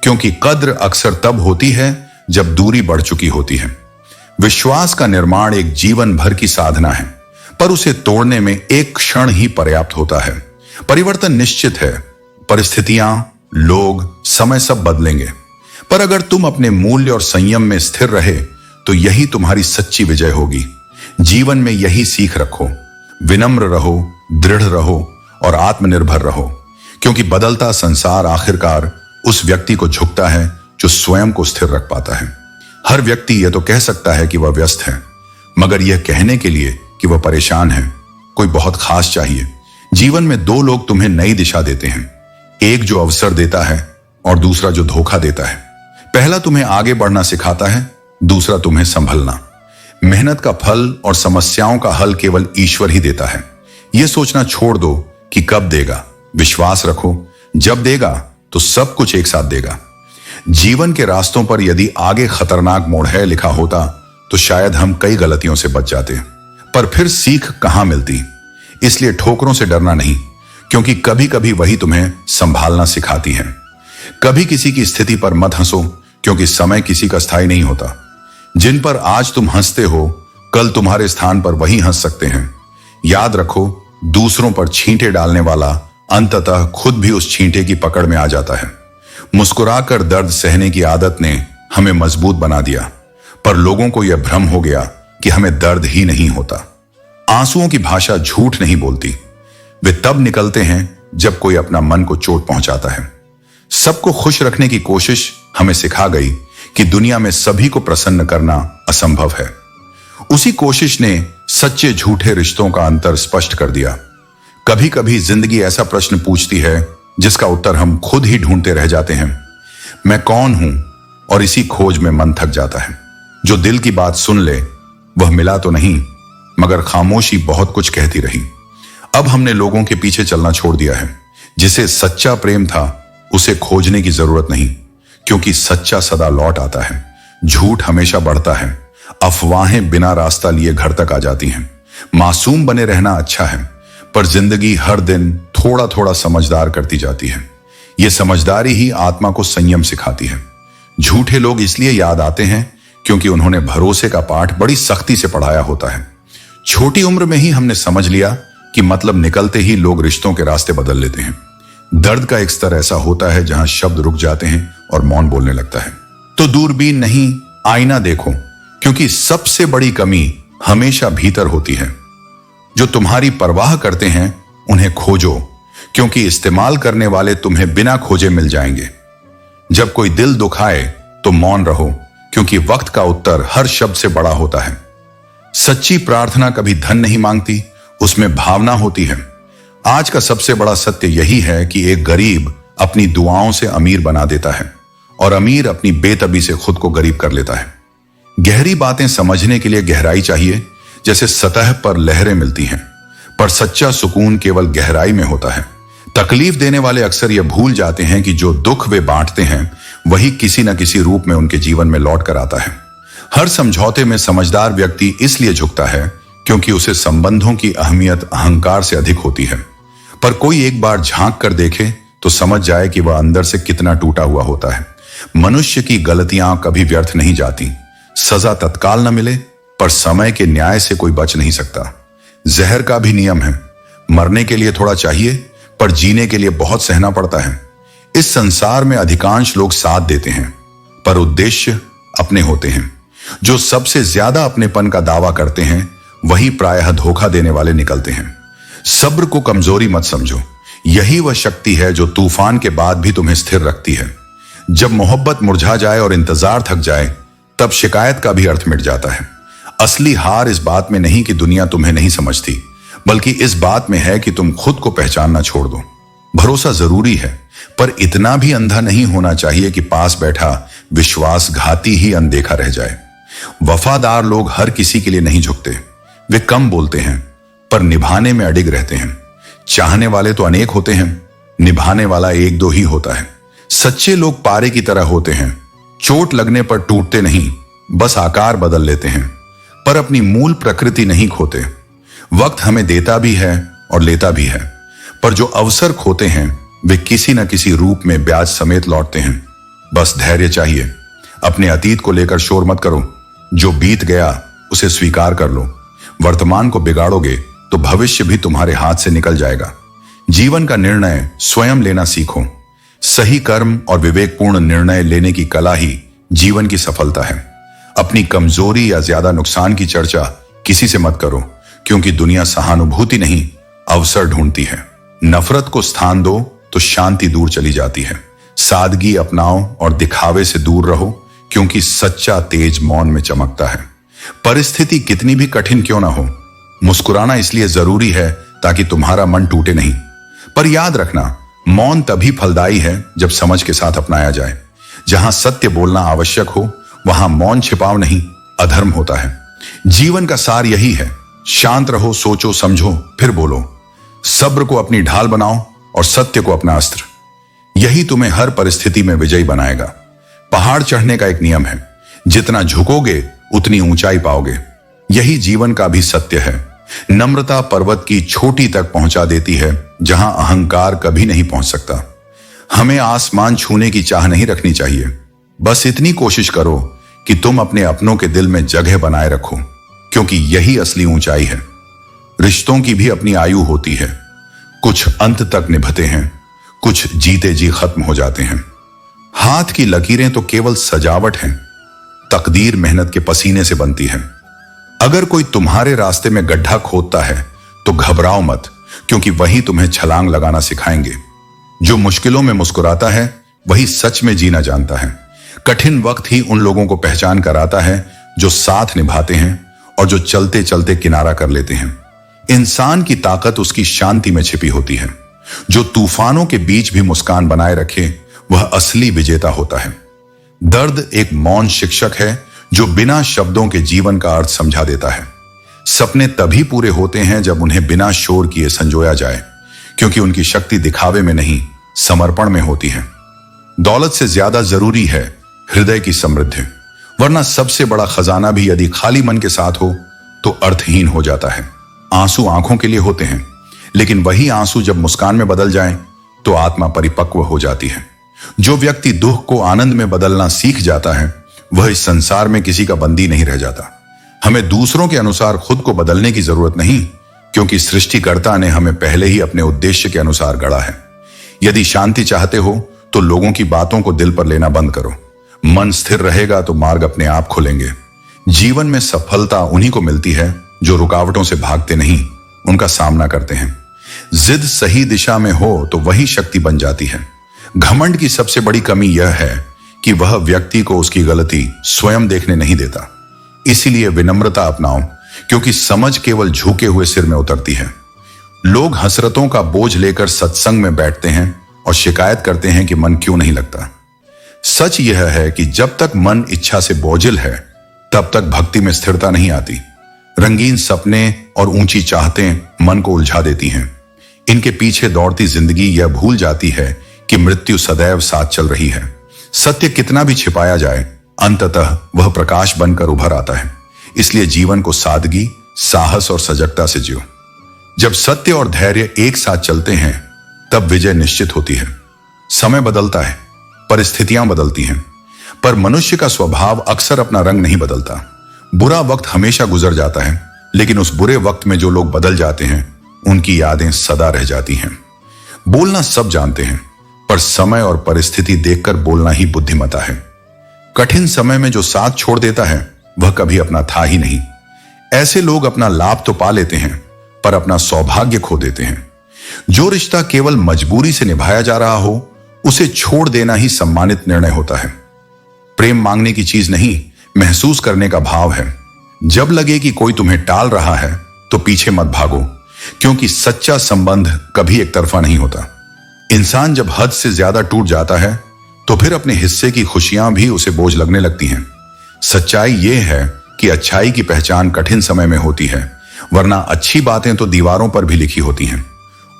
क्योंकि कद्र अक्सर तब होती है जब दूरी बढ़ चुकी होती है। विश्वास का निर्माण एक जीवन भर की साधना है, पर उसे तोड़ने में एक क्षण ही पर्याप्त होता है। परिवर्तन निश्चित है, परिस्थितियां, लोग, समय सब बदलेंगे, पर अगर तुम अपने मूल्य और संयम में स्थिर रहे तो यही तुम्हारी सच्ची विजय होगी। जीवन में यही सीख रखो, विनम्र रहो, दृढ़ रहो और आत्मनिर्भर रहो, क्योंकि बदलता संसार आखिरकार उस व्यक्ति को झुकता है जो स्वयं को स्थिर रख पाता है। हर व्यक्ति यह तो कह सकता है कि वह व्यस्त है, मगर यह कहने के लिए कि वह परेशान है, कोई बहुत खास चाहिए। जीवन में दो लोग तुम्हें नई दिशा देते हैं, एक जो अवसर देता है और दूसरा जो धोखा देता है। पहला तुम्हें आगे बढ़ना सिखाता है, दूसरा तुम्हें संभलना। मेहनत का फल और समस्याओं का हल केवल ईश्वर ही देता है। यह सोचना छोड़ दो कि कब देगा, विश्वास रखो, जब देगा तो सब कुछ एक साथ देगा। जीवन के रास्तों पर यदि आगे खतरनाक मोड़ है लिखा होता तो शायद हम कई गलतियों से बच जाते, पर फिर सीख कहां मिलती। इसलिए ठोकरों से डरना नहीं, क्योंकि कभी कभी वही तुम्हें संभालना सिखाती है। कभी किसी की स्थिति पर मत हंसो, क्योंकि समय किसी का स्थायी नहीं होता। जिन पर आज तुम हंसते हो, कल तुम्हारे स्थान पर वही हंस सकते हैं। याद रखो, दूसरों पर छींटे डालने वाला अंततः खुद भी उस छींटे की पकड़ में आ जाता है। मुस्कुराकर दर्द सहने की आदत ने हमें मजबूत बना दिया, पर लोगों को यह भ्रम हो गया कि हमें दर्द ही नहीं होता। आंसुओं की भाषा झूठ नहीं बोलती, वे तब निकलते हैं जब कोई अपना मन को चोट पहुंचाता है। सबको खुश रखने की कोशिश हमें सिखा गई कि दुनिया में सभी को प्रसन्न करना असंभव है। उसी कोशिश ने सच्चे झूठे रिश्तों का अंतर स्पष्ट कर दिया। कभी कभी जिंदगी ऐसा प्रश्न पूछती है जिसका उत्तर हम खुद ही ढूंढते रह जाते हैं। मैं कौन हूं? और इसी खोज में मन थक जाता है। जो दिल की बात सुन ले वह मिला तो नहीं, मगर खामोशी बहुत कुछ कहती रही। अब हमने लोगों के पीछे चलना छोड़ दिया है। जिसे सच्चा प्रेम था उसे खोजने की जरूरत नहीं, क्योंकि सच्चा सदा लौट आता है। झूठ हमेशा बढ़ता है, अफवाहें बिना रास्ता लिए घर तक आ जाती हैं। मासूम बने रहना अच्छा है, पर जिंदगी हर दिन थोड़ा थोड़ा समझदार करती जाती है। यह समझदारी ही आत्मा को संयम सिखाती है। झूठे लोग इसलिए याद आते हैं क्योंकि उन्होंने भरोसे का पाठ बड़ी सख्ती से पढ़ाया होता है। छोटी उम्र में ही हमने समझ लिया कि मतलब निकलते ही लोग रिश्तों के रास्ते बदल लेते हैं। दर्द का एक स्तर ऐसा होता है जहां शब्द रुक जाते हैं और मौन बोलने लगता है। तो दूरबीन नहीं, आईना देखो, क्योंकि सबसे बड़ी कमी हमेशा भीतर होती है। जो तुम्हारी परवाह करते हैं उन्हें खोजो, क्योंकि इस्तेमाल करने वाले तुम्हें बिना खोजे मिल जाएंगे। जब कोई दिल दुखाए तो मौन रहो, क्योंकि वक्त का उत्तर हर शब्द से बड़ा होता है। सच्ची प्रार्थना कभी धन नहीं मांगती, उसमें भावना होती है। आज का सबसे बड़ा सत्य यही है कि एक गरीब अपनी दुआओं से अमीर बना देता है और अमीर अपनी बेतबी से खुद को गरीब कर लेता है। गहरी बातें समझने के लिए गहराई चाहिए, जैसे सतह पर लहरें मिलती हैं, पर सच्चा सुकून केवल गहराई में होता है। तकलीफ देने वाले अक्सर यह भूल जाते हैं कि जो दुख वे बांटते हैं वही किसी न किसी रूप में उनके जीवन में लौट कर आता है। हर समझौते में समझदार व्यक्ति इसलिए झुकता है क्योंकि उसे संबंधों की अहमियत अहंकार से अधिक होती है। पर कोई एक बार झांक कर देखे तो समझ जाए कि वह अंदर से कितना टूटा हुआ होता है। मनुष्य की गलतियां कभी व्यर्थ नहीं जाती। सजा तत्काल न मिले, पर समय के न्याय से कोई बच नहीं सकता। जहर का भी नियम है, मरने के लिए थोड़ा चाहिए, पर जीने के लिए बहुत सहना पड़ता है। इस संसार में अधिकांश लोग साथ देते हैं, पर उद्देश्य अपने होते हैं। जो सबसे ज्यादा अपनेपन का दावा करते हैं वही प्रायः धोखा देने वाले निकलते हैं। सब्र को कमजोरी मत समझो, यही वह शक्ति है जो तूफान के बाद भी तुम्हें स्थिर रखती है। जब मोहब्बत मुरझा जाए और इंतजार थक जाए, तब शिकायत का भी अर्थ मिट जाता है। असली हार इस बात में नहीं कि दुनिया तुम्हें नहीं समझती, बल्कि इस बात में है कि तुम खुद को पहचानना छोड़ दो। भरोसा जरूरी है, पर इतना भी अंधा नहीं होना चाहिए कि पास बैठा विश्वासघाती ही अनदेखा रह जाए। वफादार लोग हर किसी के लिए नहीं झुकते। वे कम बोलते हैं, पर निभाने में अडिग रहते हैं। चाहने वाले तो अनेक होते हैं, निभाने वाला एक दो ही होता है। सच्चे लोग पारे की तरह होते हैं, चोट लगने पर टूटते नहीं, बस आकार बदल लेते हैं, पर अपनी मूल प्रकृति नहीं खोते। वक्त हमें देता भी है और लेता भी है, पर जो अवसर खोते हैं वे किसी न किसी रूप में ब्याज समेत लौटते हैं। बस धैर्य चाहिए। अपने अतीत को लेकर शोर मत करो, जो बीत गया उसे स्वीकार कर लो। वर्तमान को बिगाड़ोगे तो भविष्य भी तुम्हारे हाथ से निकल जाएगा। जीवन का निर्णय स्वयं लेना सीखो। सही कर्म और विवेकपूर्ण निर्णय लेने की कला ही जीवन की सफलता है। अपनी कमजोरी या ज्यादा नुकसान की चर्चा किसी से मत करो, क्योंकि दुनिया सहानुभूति नहीं, अवसर ढूंढती है। नफरत को स्थान दो तो शांति दूर चली जाती है। सादगी अपनाओ और दिखावे से दूर रहो, क्योंकि सच्चा तेज मौन में चमकता है। परिस्थिति कितनी भी कठिन क्यों ना हो, मुस्कुराना इसलिए जरूरी है ताकि तुम्हारा मन टूटे नहीं। पर याद रखना, मौन तभी फलदायी है जब समझ के साथ अपनाया जाए। जहां सत्य बोलना आवश्यक हो वहां मौन छिपाव नहीं, अधर्म होता है। जीवन का सार यही है, शांत रहो, सोचो, समझो, फिर बोलो। सब्र को अपनी ढाल बनाओ और सत्य को अपना अस्त्र। यही तुम्हें हर परिस्थिति में विजयी बनाएगा। पहाड़ चढ़ने का एक नियम है, जितना झुकोगे उतनी ऊंचाई पाओगे। यही जीवन का भी सत्य है। नम्रता पर्वत की चोटी तक पहुंचा देती है, जहां अहंकार कभी नहीं पहुंच सकता। हमें आसमान छूने की चाह नहीं रखनी चाहिए, बस इतनी कोशिश करो कि तुम अपने अपनों के दिल में जगह बनाए रखो, क्योंकि यही असली ऊंचाई है। रिश्तों की भी अपनी आयु होती है, कुछ अंत तक निभते हैं, कुछ जीते जी खत्म हो जाते हैं। हाथ की लकीरें तो केवल सजावट हैं, तकदीर मेहनत के पसीने से बनती है। अगर कोई तुम्हारे रास्ते में गड्ढा खोदता है तो घबराओ मत, क्योंकि वही तुम्हें छलांग लगाना सिखाएंगे। जो मुश्किलों में मुस्कुराता है वही सच में जीना जानता है। कठिन वक्त ही उन लोगों को पहचान कराता है जो साथ निभाते हैं और जो चलते चलते किनारा कर लेते हैं। इंसान की ताकत उसकी शांति में छिपी होती है। जो तूफानों के बीच भी मुस्कान बनाए रखे वह असली विजेता होता है। दर्द एक मौन शिक्षक है जो बिना शब्दों के जीवन का अर्थ समझा देता है। सपने तभी पूरे होते हैं जब उन्हें बिना शोर किए संजोया जाए, क्योंकि उनकी शक्ति दिखावे में नहीं, समर्पण में होती है। दौलत से ज्यादा जरूरी है हृदय की समृद्धि, वरना सबसे बड़ा खजाना भी यदि खाली मन के साथ हो तो अर्थहीन हो जाता है। आंसू आंखों के लिए होते हैं, लेकिन वही आंसू जब मुस्कान में बदल जाएं तो आत्मा परिपक्व हो जाती है। जो व्यक्ति दुख को आनंद में बदलना सीख जाता है वह इस संसार में किसी का बंदी नहीं रह जाता। हमें दूसरों के अनुसार खुद को बदलने की जरूरत नहीं, क्योंकि सृष्टिकर्ता ने हमें पहले ही अपने उद्देश्य के अनुसार गढ़ा है। यदि शांति चाहते हो तो लोगों की बातों को दिल पर लेना बंद करो। मन स्थिर रहेगा तो मार्ग अपने आप खुलेंगे। जीवन में सफलता उन्हीं को मिलती है जो रुकावटों से भागते नहीं, उनका सामना करते हैं। जिद सही दिशा में हो तो वही शक्ति बन जाती है। घमंड की सबसे बड़ी कमी यह है कि वह व्यक्ति को उसकी गलती स्वयं देखने नहीं देता। इसीलिए विनम्रता अपनाओ, क्योंकि समझ केवल झुके हुए सिर में उतरती है। लोग हसरतों का बोझ लेकर सत्संग में बैठते हैं और शिकायत करते हैं कि मन क्यों नहीं लगता। सच यह है कि जब तक मन इच्छा से बोझिल है तब तक भक्ति में स्थिरता नहीं आती। रंगीन सपने और ऊंची चाहतें मन को उलझा देती हैं। इनके पीछे दौड़ती जिंदगी यह भूल जाती है कि मृत्यु सदैव साथ चल रही है। सत्य कितना भी छिपाया जाए, अंततः वह प्रकाश बनकर उभर आता है। इसलिए जीवन को सादगी, साहस और सजगता से जियो। जब सत्य और धैर्य एक साथ चलते हैं तब विजय निश्चित होती है। समय बदलता है, परिस्थितियां बदलती हैं, पर मनुष्य का स्वभाव अक्सर अपना रंग नहीं बदलता। बुरा वक्त हमेशा गुजर जाता है, लेकिन उस बुरे वक्त में जो लोग बदल जाते हैं उनकी यादें सदा रह जाती हैं। बोलना सब जानते हैं, पर समय और परिस्थिति देखकर बोलना ही बुद्धिमता है। कठिन समय में जो साथ छोड़ देता है वह कभी अपना था ही नहीं। ऐसे लोग अपना लाभ तो पा लेते हैं, पर अपना सौभाग्य खो देते हैं। जो रिश्ता केवल मजबूरी से निभाया जा रहा हो उसे छोड़ देना ही सम्मानित निर्णय होता है। प्रेम मांगने की चीज नहीं, महसूस करने का भाव है। जब लगे कि कोई तुम्हें टाल रहा है तो पीछे मत भागो, क्योंकि सच्चा संबंध कभी एक तरफा नहीं होता। इंसान जब हद से ज्यादा टूट जाता है तो फिर अपने हिस्से की खुशियां भी उसे बोझ लगने लगती हैं। सच्चाई यह है कि अच्छाई की पहचान कठिन समय में होती है, वरना अच्छी बातें तो दीवारों पर भी लिखी होती हैं।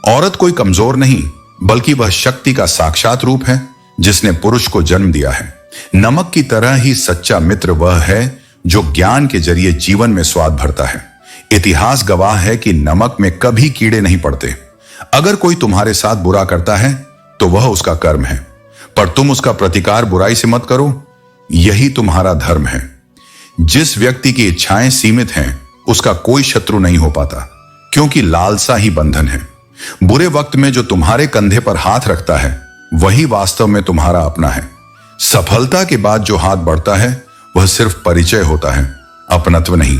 औरत कोई कमजोर नहीं, बल्कि वह शक्ति का साक्षात रूप है जिसने पुरुष को जन्म दिया है। नमक की तरह ही सच्चा मित्र वह है जो ज्ञान के जरिए जीवन में स्वाद भरता है। इतिहास गवाह है कि नमक में कभी कीड़े नहीं पड़ते। अगर कोई तुम्हारे साथ बुरा करता है तो वह उसका कर्म है, पर तुम उसका प्रतिकार बुराई से मत करो, यही तुम्हारा धर्म है। जिस व्यक्ति की इच्छाएं सीमित हैं उसका कोई शत्रु नहीं हो पाता, क्योंकि लालसा ही बंधन है। बुरे वक्त में जो तुम्हारे कंधे पर हाथ रखता है वही वास्तव में तुम्हारा अपना है। सफलता के बाद जो हाथ बढ़ता है वह सिर्फ परिचय होता है, अपनत्व नहीं।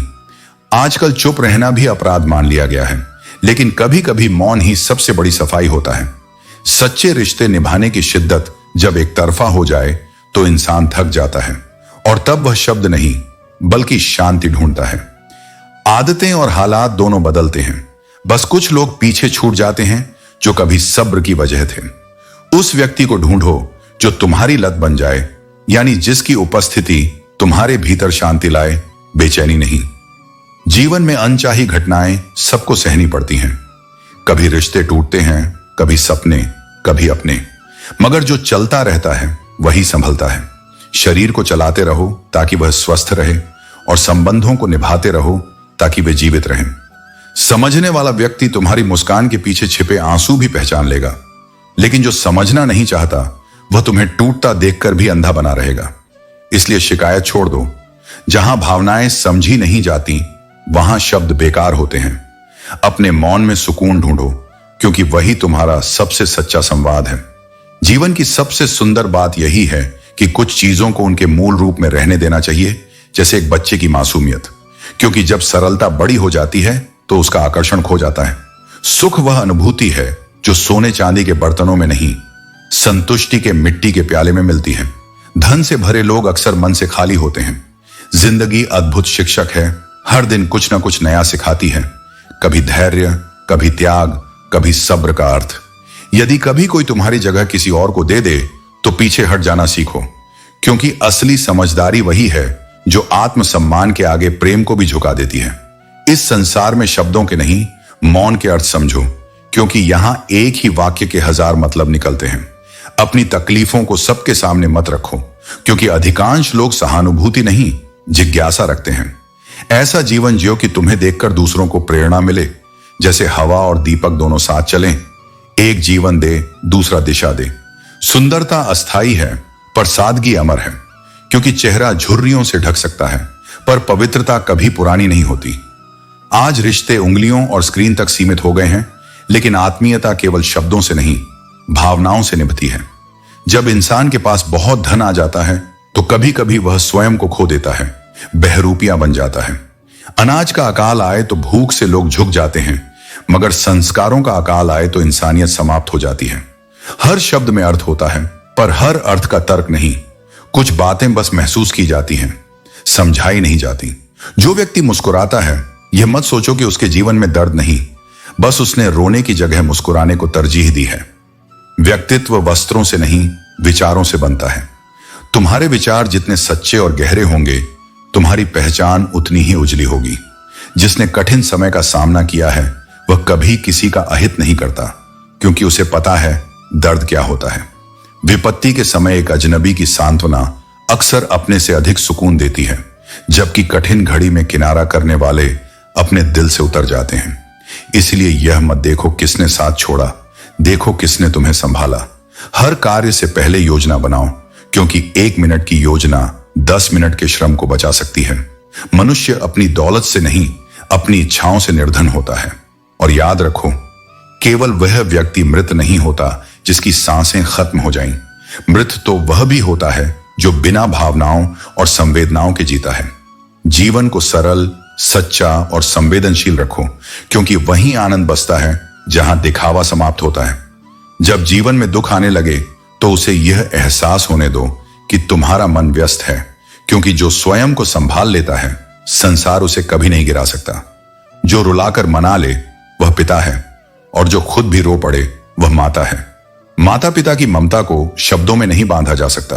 आजकल चुप रहना भी अपराध मान लिया गया है, लेकिन कभी कभी मौन ही सबसे बड़ी सफाई होता है। सच्चे रिश्ते निभाने की शिद्दत जब एक तरफा हो जाए तो इंसान थक जाता है, और तब वह शब्द नहीं बल्कि शांति ढूंढता है। आदतें और हालात दोनों बदलते हैं, बस कुछ लोग पीछे छूट जाते हैं जो कभी सब्र की वजह थे। उस व्यक्ति को ढूंढो जो तुम्हारी लत बन जाए, यानी जिसकी उपस्थिति तुम्हारे भीतर शांति लाए, बेचैनी नहीं। जीवन में अनचाही घटनाएं सबको सहनी पड़ती हैं। कभी रिश्ते टूटते हैं, कभी सपने, कभी अपने, मगर जो चलता रहता है वही संभलता है। शरीर को चलाते रहो ताकि वह स्वस्थ रहे, और संबंधों को निभाते रहो ताकि वे जीवित रहें। समझने वाला व्यक्ति तुम्हारी मुस्कान के पीछे छिपे आंसू भी पहचान लेगा, लेकिन जो समझना नहीं चाहता वह तुम्हें टूटता देखकर भी अंधा बना रहेगा। इसलिए शिकायत छोड़ दो। जहां भावनाएं समझी नहीं जाती वहां शब्द बेकार होते हैं। अपने मौन में सुकून ढूंढो, क्योंकि वही तुम्हारा सबसे सच्चा संवाद है। जीवन की सबसे सुंदर बात यही है कि कुछ चीजों को उनके मूल रूप में रहने देना चाहिए, जैसे एक बच्चे की मासूमियत, क्योंकि जब सरलता बड़ी हो जाती है तो उसका आकर्षण खो जाता है। सुख वह अनुभूति है जो सोने चांदी के बर्तनों में नहीं, संतुष्टि के मिट्टी के प्याले में मिलती है। धन से भरे लोग अक्सर मन से खाली होते हैं। जिंदगी अद्भुत शिक्षक है, हर दिन कुछ ना कुछ नया सिखाती है। कभी धैर्य, कभी त्याग, कभी सब्र का अर्थ। यदि कभी कोई तुम्हारी जगह किसी और को दे दे तो पीछे हट जाना सीखो, क्योंकि असली समझदारी वही है जो आत्मसम्मान के आगे प्रेम को भी झुका देती है। इस संसार में शब्दों के नहीं, मौन के अर्थ समझो, क्योंकि यहां एक ही वाक्य के 1000 मतलब निकलते हैं। अपनी तकलीफों को सबके सामने मत रखो, क्योंकि अधिकांश लोग सहानुभूति नहीं, जिज्ञासा रखते हैं। ऐसा जीवन जियो कि तुम्हें देखकर दूसरों को प्रेरणा मिले, जैसे हवा और दीपक दोनों साथ चलें। एक जीवन दे, दूसरा दिशा दे। सुंदरता अस्थाई है पर सादगी अमर है, क्योंकि चेहरा झुर्रियों से ढक सकता है पर पवित्रता कभी पुरानी नहीं होती। आज रिश्ते उंगलियों और स्क्रीन तक सीमित हो गए हैं, लेकिन आत्मीयता केवल शब्दों से नहीं, भावनाओं से निभती है। जब इंसान के पास बहुत धन आ जाता है तो कभी कभी वह स्वयं को खो देता है, बहरूपिया बन जाता है। अनाज का अकाल आए तो भूख से लोग झुक जाते हैं, मगर संस्कारों का अकाल आए तो इंसानियत समाप्त हो जाती है। हर शब्द में अर्थ होता है, पर हर अर्थ का तर्क नहीं। कुछ बातें बस महसूस की जाती हैं, समझाई नहीं जाती। जो व्यक्ति मुस्कुराता है, यह मत सोचो कि उसके जीवन में दर्द नहीं, बस उसने रोने की जगह मुस्कुराने को तरजीह दी है। व्यक्तित्व वस्त्रों से नहीं, विचारों से बनता है। तुम्हारे विचार जितने सच्चे और गहरे होंगे, तुम्हारी पहचान उतनी ही उजली होगी। जिसने कठिन समय का सामना किया है वह कभी किसी का अहित नहीं करता, क्योंकि उसे पता है दर्द क्या होता है। विपत्ति के समय एक अजनबी की सांत्वना अक्सर अपने से अधिक सुकून देती है, जबकि कठिन घड़ी में किनारा करने वाले अपने दिल से उतर जाते हैं। इसलिए यह मत देखो किसने साथ छोड़ा, देखो किसने तुम्हें संभाला। हर कार्य से पहले योजना बनाओ, क्योंकि 1 मिनट की योजना 10 मिनट के श्रम को बचा सकती है। मनुष्य अपनी दौलत से नहीं, अपनी इच्छाओं से निर्धन होता है। और याद रखो, केवल वह व्यक्ति मृत नहीं होता जिसकी सांसें खत्म हो जाएं। मृत तो वह भी होता है जो बिना भावनाओं और संवेदनाओं के जीता है। जीवन को सरल, सच्चा और संवेदनशील रखो, क्योंकि वहीं आनंद बसता है जहां दिखावा समाप्त होता है। जब जीवन में दुख आने लगे तो उसे यह एहसास होने दो कि तुम्हारा मन व्यस्त है, क्योंकि जो स्वयं को संभाल लेता है, संसार उसे कभी नहीं गिरा सकता। जो रुलाकर मना ले वह पिता है, और जो खुद भी रो पड़े वह माता है। माता पिता की ममता को शब्दों में नहीं बांधा जा सकता।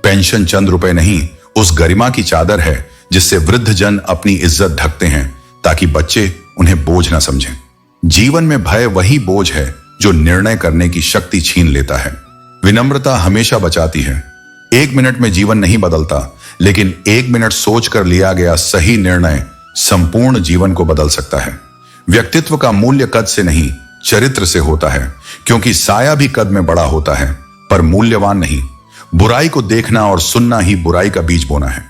पेंशन चंद रुपए नहीं, उस गरिमा की चादर है जिससे वृद्ध जन अपनी इज्जत ढकते हैं, ताकि बच्चे उन्हें बोझ न समझें। जीवन में भय वही बोझ है जो निर्णय करने की शक्ति छीन लेता है। विनम्रता हमेशा बचाती है। 1 मिनट में जीवन नहीं बदलता, लेकिन 1 मिनट सोचकर लिया गया सही निर्णय संपूर्ण जीवन को बदल सकता है। व्यक्तित्व का मूल्य कद से नहीं, चरित्र से होता है, क्योंकि साया भी कद में बड़ा होता है, पर मूल्यवान नहीं। बुराई को देखना और सुनना ही बुराई का बीज बोना है।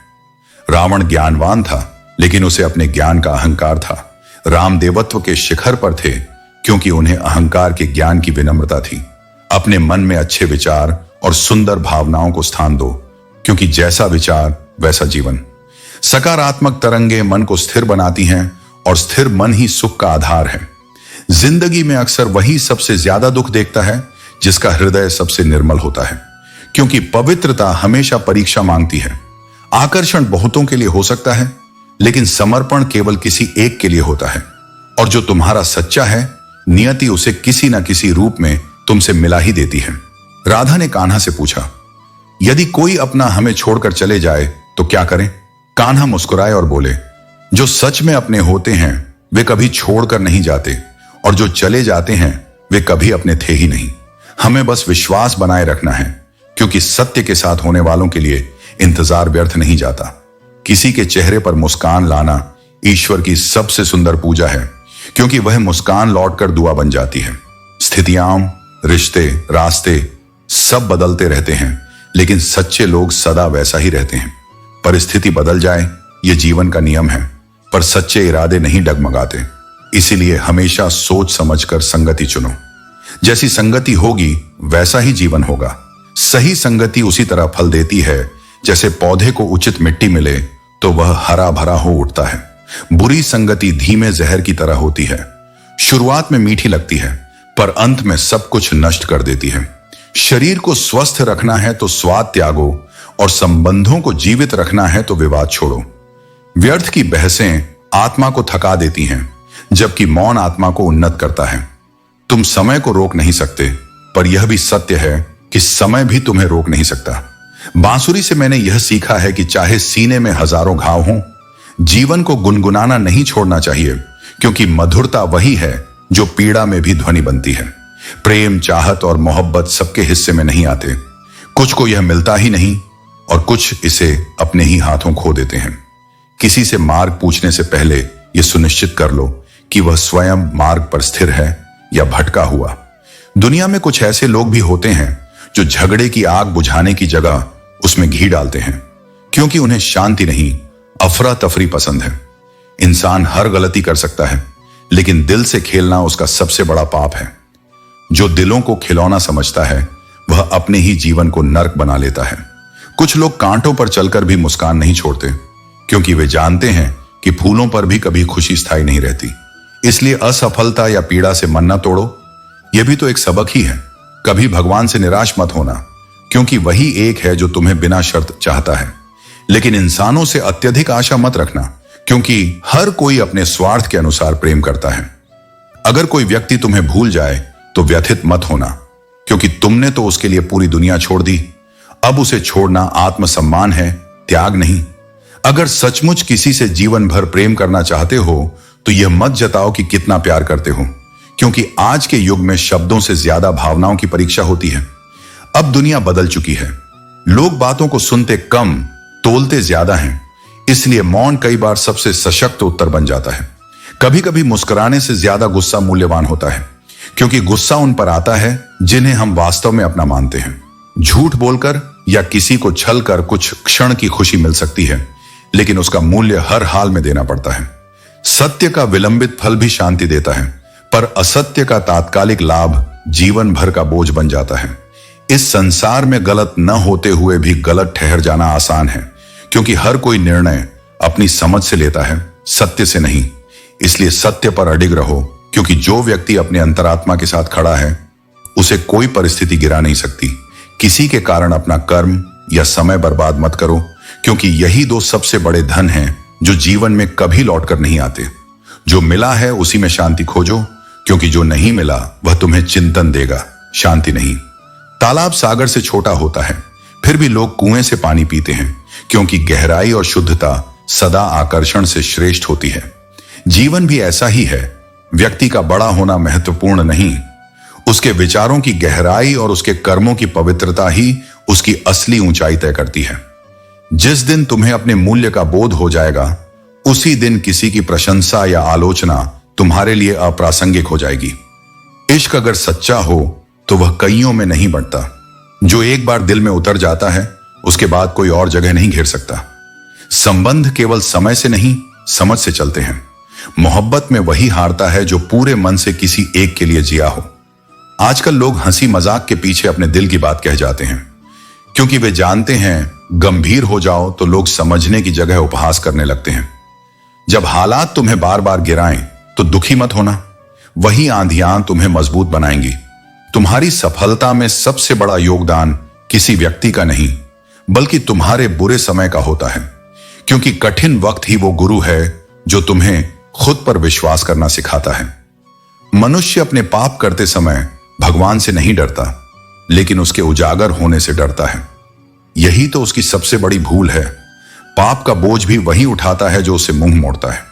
रावण ज्ञानवान था, लेकिन उसे अपने ज्ञान का अहंकार था। राम देवत्व के शिखर पर थे, क्योंकि उन्हें अहंकार के ज्ञान की विनम्रता थी। अपने मन में अच्छे विचार और सुंदर भावनाओं को स्थान दो, क्योंकि जैसा विचार वैसा जीवन। सकारात्मक तरंगे मन को स्थिर बनाती हैं, और स्थिर मन ही सुख का आधार है। जिंदगी में अक्सर वही सबसे ज्यादा दुख देखता है जिसका हृदय सबसे निर्मल होता है, क्योंकि पवित्रता हमेशा परीक्षा मांगती है। आकर्षण बहुतों के लिए हो सकता है, लेकिन समर्पण केवल किसी एक के लिए होता है, और जो तुम्हारा सच्चा है, नियति उसे किसी न किसी रूप में तुमसे मिला ही देती है। राधा ने कान्हा से पूछा, यदि कोई अपना हमें छोड़कर चले जाए तो क्या करें? कान्हा मुस्कुराए और बोले, जो सच में अपने होते हैं वे कभी छोड़कर नहीं जाते, और जो चले जाते हैं वे कभी अपने थे ही नहीं। हमें बस विश्वास बनाए रखना है, क्योंकि सत्य के साथ होने वालों के लिए इंतजार व्यर्थ नहीं जाता। किसी के चेहरे पर मुस्कान लाना ईश्वर की सबसे सुंदर पूजा है, क्योंकि वह मुस्कान लौटकर दुआ बन जाती है। स्थितियां, रिश्ते, रास्ते सब बदलते रहते हैं, लेकिन सच्चे लोग सदा वैसा ही रहते हैं। परिस्थिति बदल जाए, यह जीवन का नियम है, पर सच्चे इरादे नहीं डगमगाते। इसीलिए हमेशा सोच समझकर संगति चुनो। जैसी संगति होगी वैसा ही जीवन होगा। सही संगति उसी तरह फल देती है जैसे पौधे को उचित मिट्टी मिले तो वह हरा भरा हो उठता है। बुरी संगति धीमे जहर की तरह होती है। शुरुआत में मीठी लगती है, पर अंत में सब कुछ नष्ट कर देती है। शरीर को स्वस्थ रखना है तो स्वाद त्यागो, और संबंधों को जीवित रखना है तो विवाद छोड़ो। व्यर्थ की बहसें आत्मा को थका देती हैं, जबकि मौन आत्मा को उन्नत करता है। तुम समय को रोक नहीं सकते, पर यह भी सत्य है कि समय भी तुम्हें रोक नहीं सकता। बांसुरी से मैंने यह सीखा है कि चाहे सीने में हजारों घाव हों, जीवन को गुनगुनाना नहीं छोड़ना चाहिए, क्योंकि मधुरता वही है जो पीड़ा में भी ध्वनि बनती है। प्रेम, चाहत और मोहब्बत सबके हिस्से में नहीं आते। कुछ को यह मिलता ही नहीं, और कुछ इसे अपने ही हाथों खो देते हैं। किसी से मार्ग पूछने से पहले यह सुनिश्चित कर लो कि वह स्वयं मार्ग पर स्थिर है या भटका हुआ। दुनिया में कुछ ऐसे लोग भी होते हैं जो झगड़े की आग बुझाने की जगह उसमें घी डालते हैं, क्योंकि उन्हें शांति नहीं, अफरा तफरी पसंद है। इंसान हर गलती कर सकता है, लेकिन दिल से खेलना उसका सबसे बड़ा पाप है। जो दिलों को खिलौना समझता है वह अपने ही जीवन को नर्क बना लेता है। कुछ लोग कांटों पर चलकर भी मुस्कान नहीं छोड़ते, क्योंकि वे जानते हैं कि फूलों पर भी कभी खुशी स्थायी नहीं रहती। इसलिए असफलता या पीड़ा से मन न तोड़ो, यह भी तो एक सबक ही है। कभी भगवान से निराश मत होना, क्योंकि वही एक है जो तुम्हें बिना शर्त चाहता है। लेकिन इंसानों से अत्यधिक आशा मत रखना, क्योंकि हर कोई अपने स्वार्थ के अनुसार प्रेम करता है। अगर कोई व्यक्ति तुम्हें भूल जाए तो व्यथित मत होना, क्योंकि तुमने तो उसके लिए पूरी दुनिया छोड़ दी। अब उसे छोड़ना आत्मसम्मान है, त्याग नहीं। अगर सचमुच किसी से जीवन भर प्रेम करना चाहते हो तो यह मत जताओ कि कितना प्यार करते हो, क्योंकि आज के युग में शब्दों से ज्यादा भावनाओं की परीक्षा होती है। अब दुनिया बदल चुकी है। लोग बातों को सुनते कम, तोलते ज्यादा हैं। इसलिए मौन कई बार सबसे सशक्त उत्तर बन जाता है। कभी कभी मुस्कुराने से ज्यादा गुस्सा मूल्यवान होता है, क्योंकि गुस्सा उन पर आता है जिन्हें हम वास्तव में अपना मानते हैं। झूठ बोलकर या किसी को छल कर कुछ क्षण की खुशी मिल सकती है, लेकिन उसका मूल्य हर हाल में देना पड़ता है। सत्य का विलंबित फल भी शांति देता है, पर असत्य का तात्कालिक लाभ जीवन भर का बोझ बन जाता है। इस संसार में गलत न होते हुए भी गलत ठहर जाना आसान है, क्योंकि हर कोई निर्णय अपनी समझ से लेता है, सत्य से नहीं। इसलिए सत्य पर अडिग रहो, क्योंकि जो व्यक्ति अपने अंतरात्मा के साथ खड़ा है उसे कोई परिस्थिति गिरा नहीं सकती। किसी के कारण अपना कर्म या समय बर्बाद मत करो, क्योंकि यही दो सबसे बड़े धन हैं जो जीवन में कभी लौटकर नहीं आते। जो मिला है उसी में शांति खोजो, क्योंकि जो नहीं मिला वह तुम्हें चिंतन देगा, शांति नहीं। तालाब सागर से छोटा होता है, फिर भी लोग कुएं से पानी पीते हैं, क्योंकि गहराई और शुद्धता सदा आकर्षण से श्रेष्ठ होती है। जीवन भी ऐसा ही है। व्यक्ति का बड़ा होना महत्वपूर्ण नहीं, उसके विचारों की गहराई और उसके कर्मों की पवित्रता ही उसकी असली ऊंचाई तय करती है। जिस दिन तुम्हें अपने मूल्य का बोध हो जाएगा, उसी दिन किसी की प्रशंसा या आलोचना तुम्हारे लिए अप्रासंगिक हो जाएगी। इश्क अगर सच्चा हो तो वह कईयों में नहीं बढ़ता। जो एक बार दिल में उतर जाता है उसके बाद कोई और जगह नहीं घेर सकता। संबंध केवल समय से नहीं, समझ से चलते हैं। मोहब्बत में वही हारता है जो पूरे मन से किसी एक के लिए जिया हो। आजकल लोग हंसी मजाक के पीछे अपने दिल की बात कह जाते हैं, क्योंकि वे जानते हैं गंभीर हो जाओ तो लोग समझने की जगह उपहास करने लगते हैं। जब हालात तुम्हें बार बार गिराएं तो दुखी मत होना, वही आंधियां तुम्हें मजबूत बनाएंगी। तुम्हारी सफलता में सबसे बड़ा योगदान किसी व्यक्ति का नहीं, बल्कि तुम्हारे बुरे समय का होता है, क्योंकि कठिन वक्त ही वो गुरु है जो तुम्हें खुद पर विश्वास करना सिखाता है। मनुष्य अपने पाप करते समय भगवान से नहीं डरता, लेकिन उसके उजागर होने से डरता है। यही तो उसकी सबसे बड़ी भूल है। पाप का बोझ भी वही उठाता है जो उसे मुंह मोड़ता है।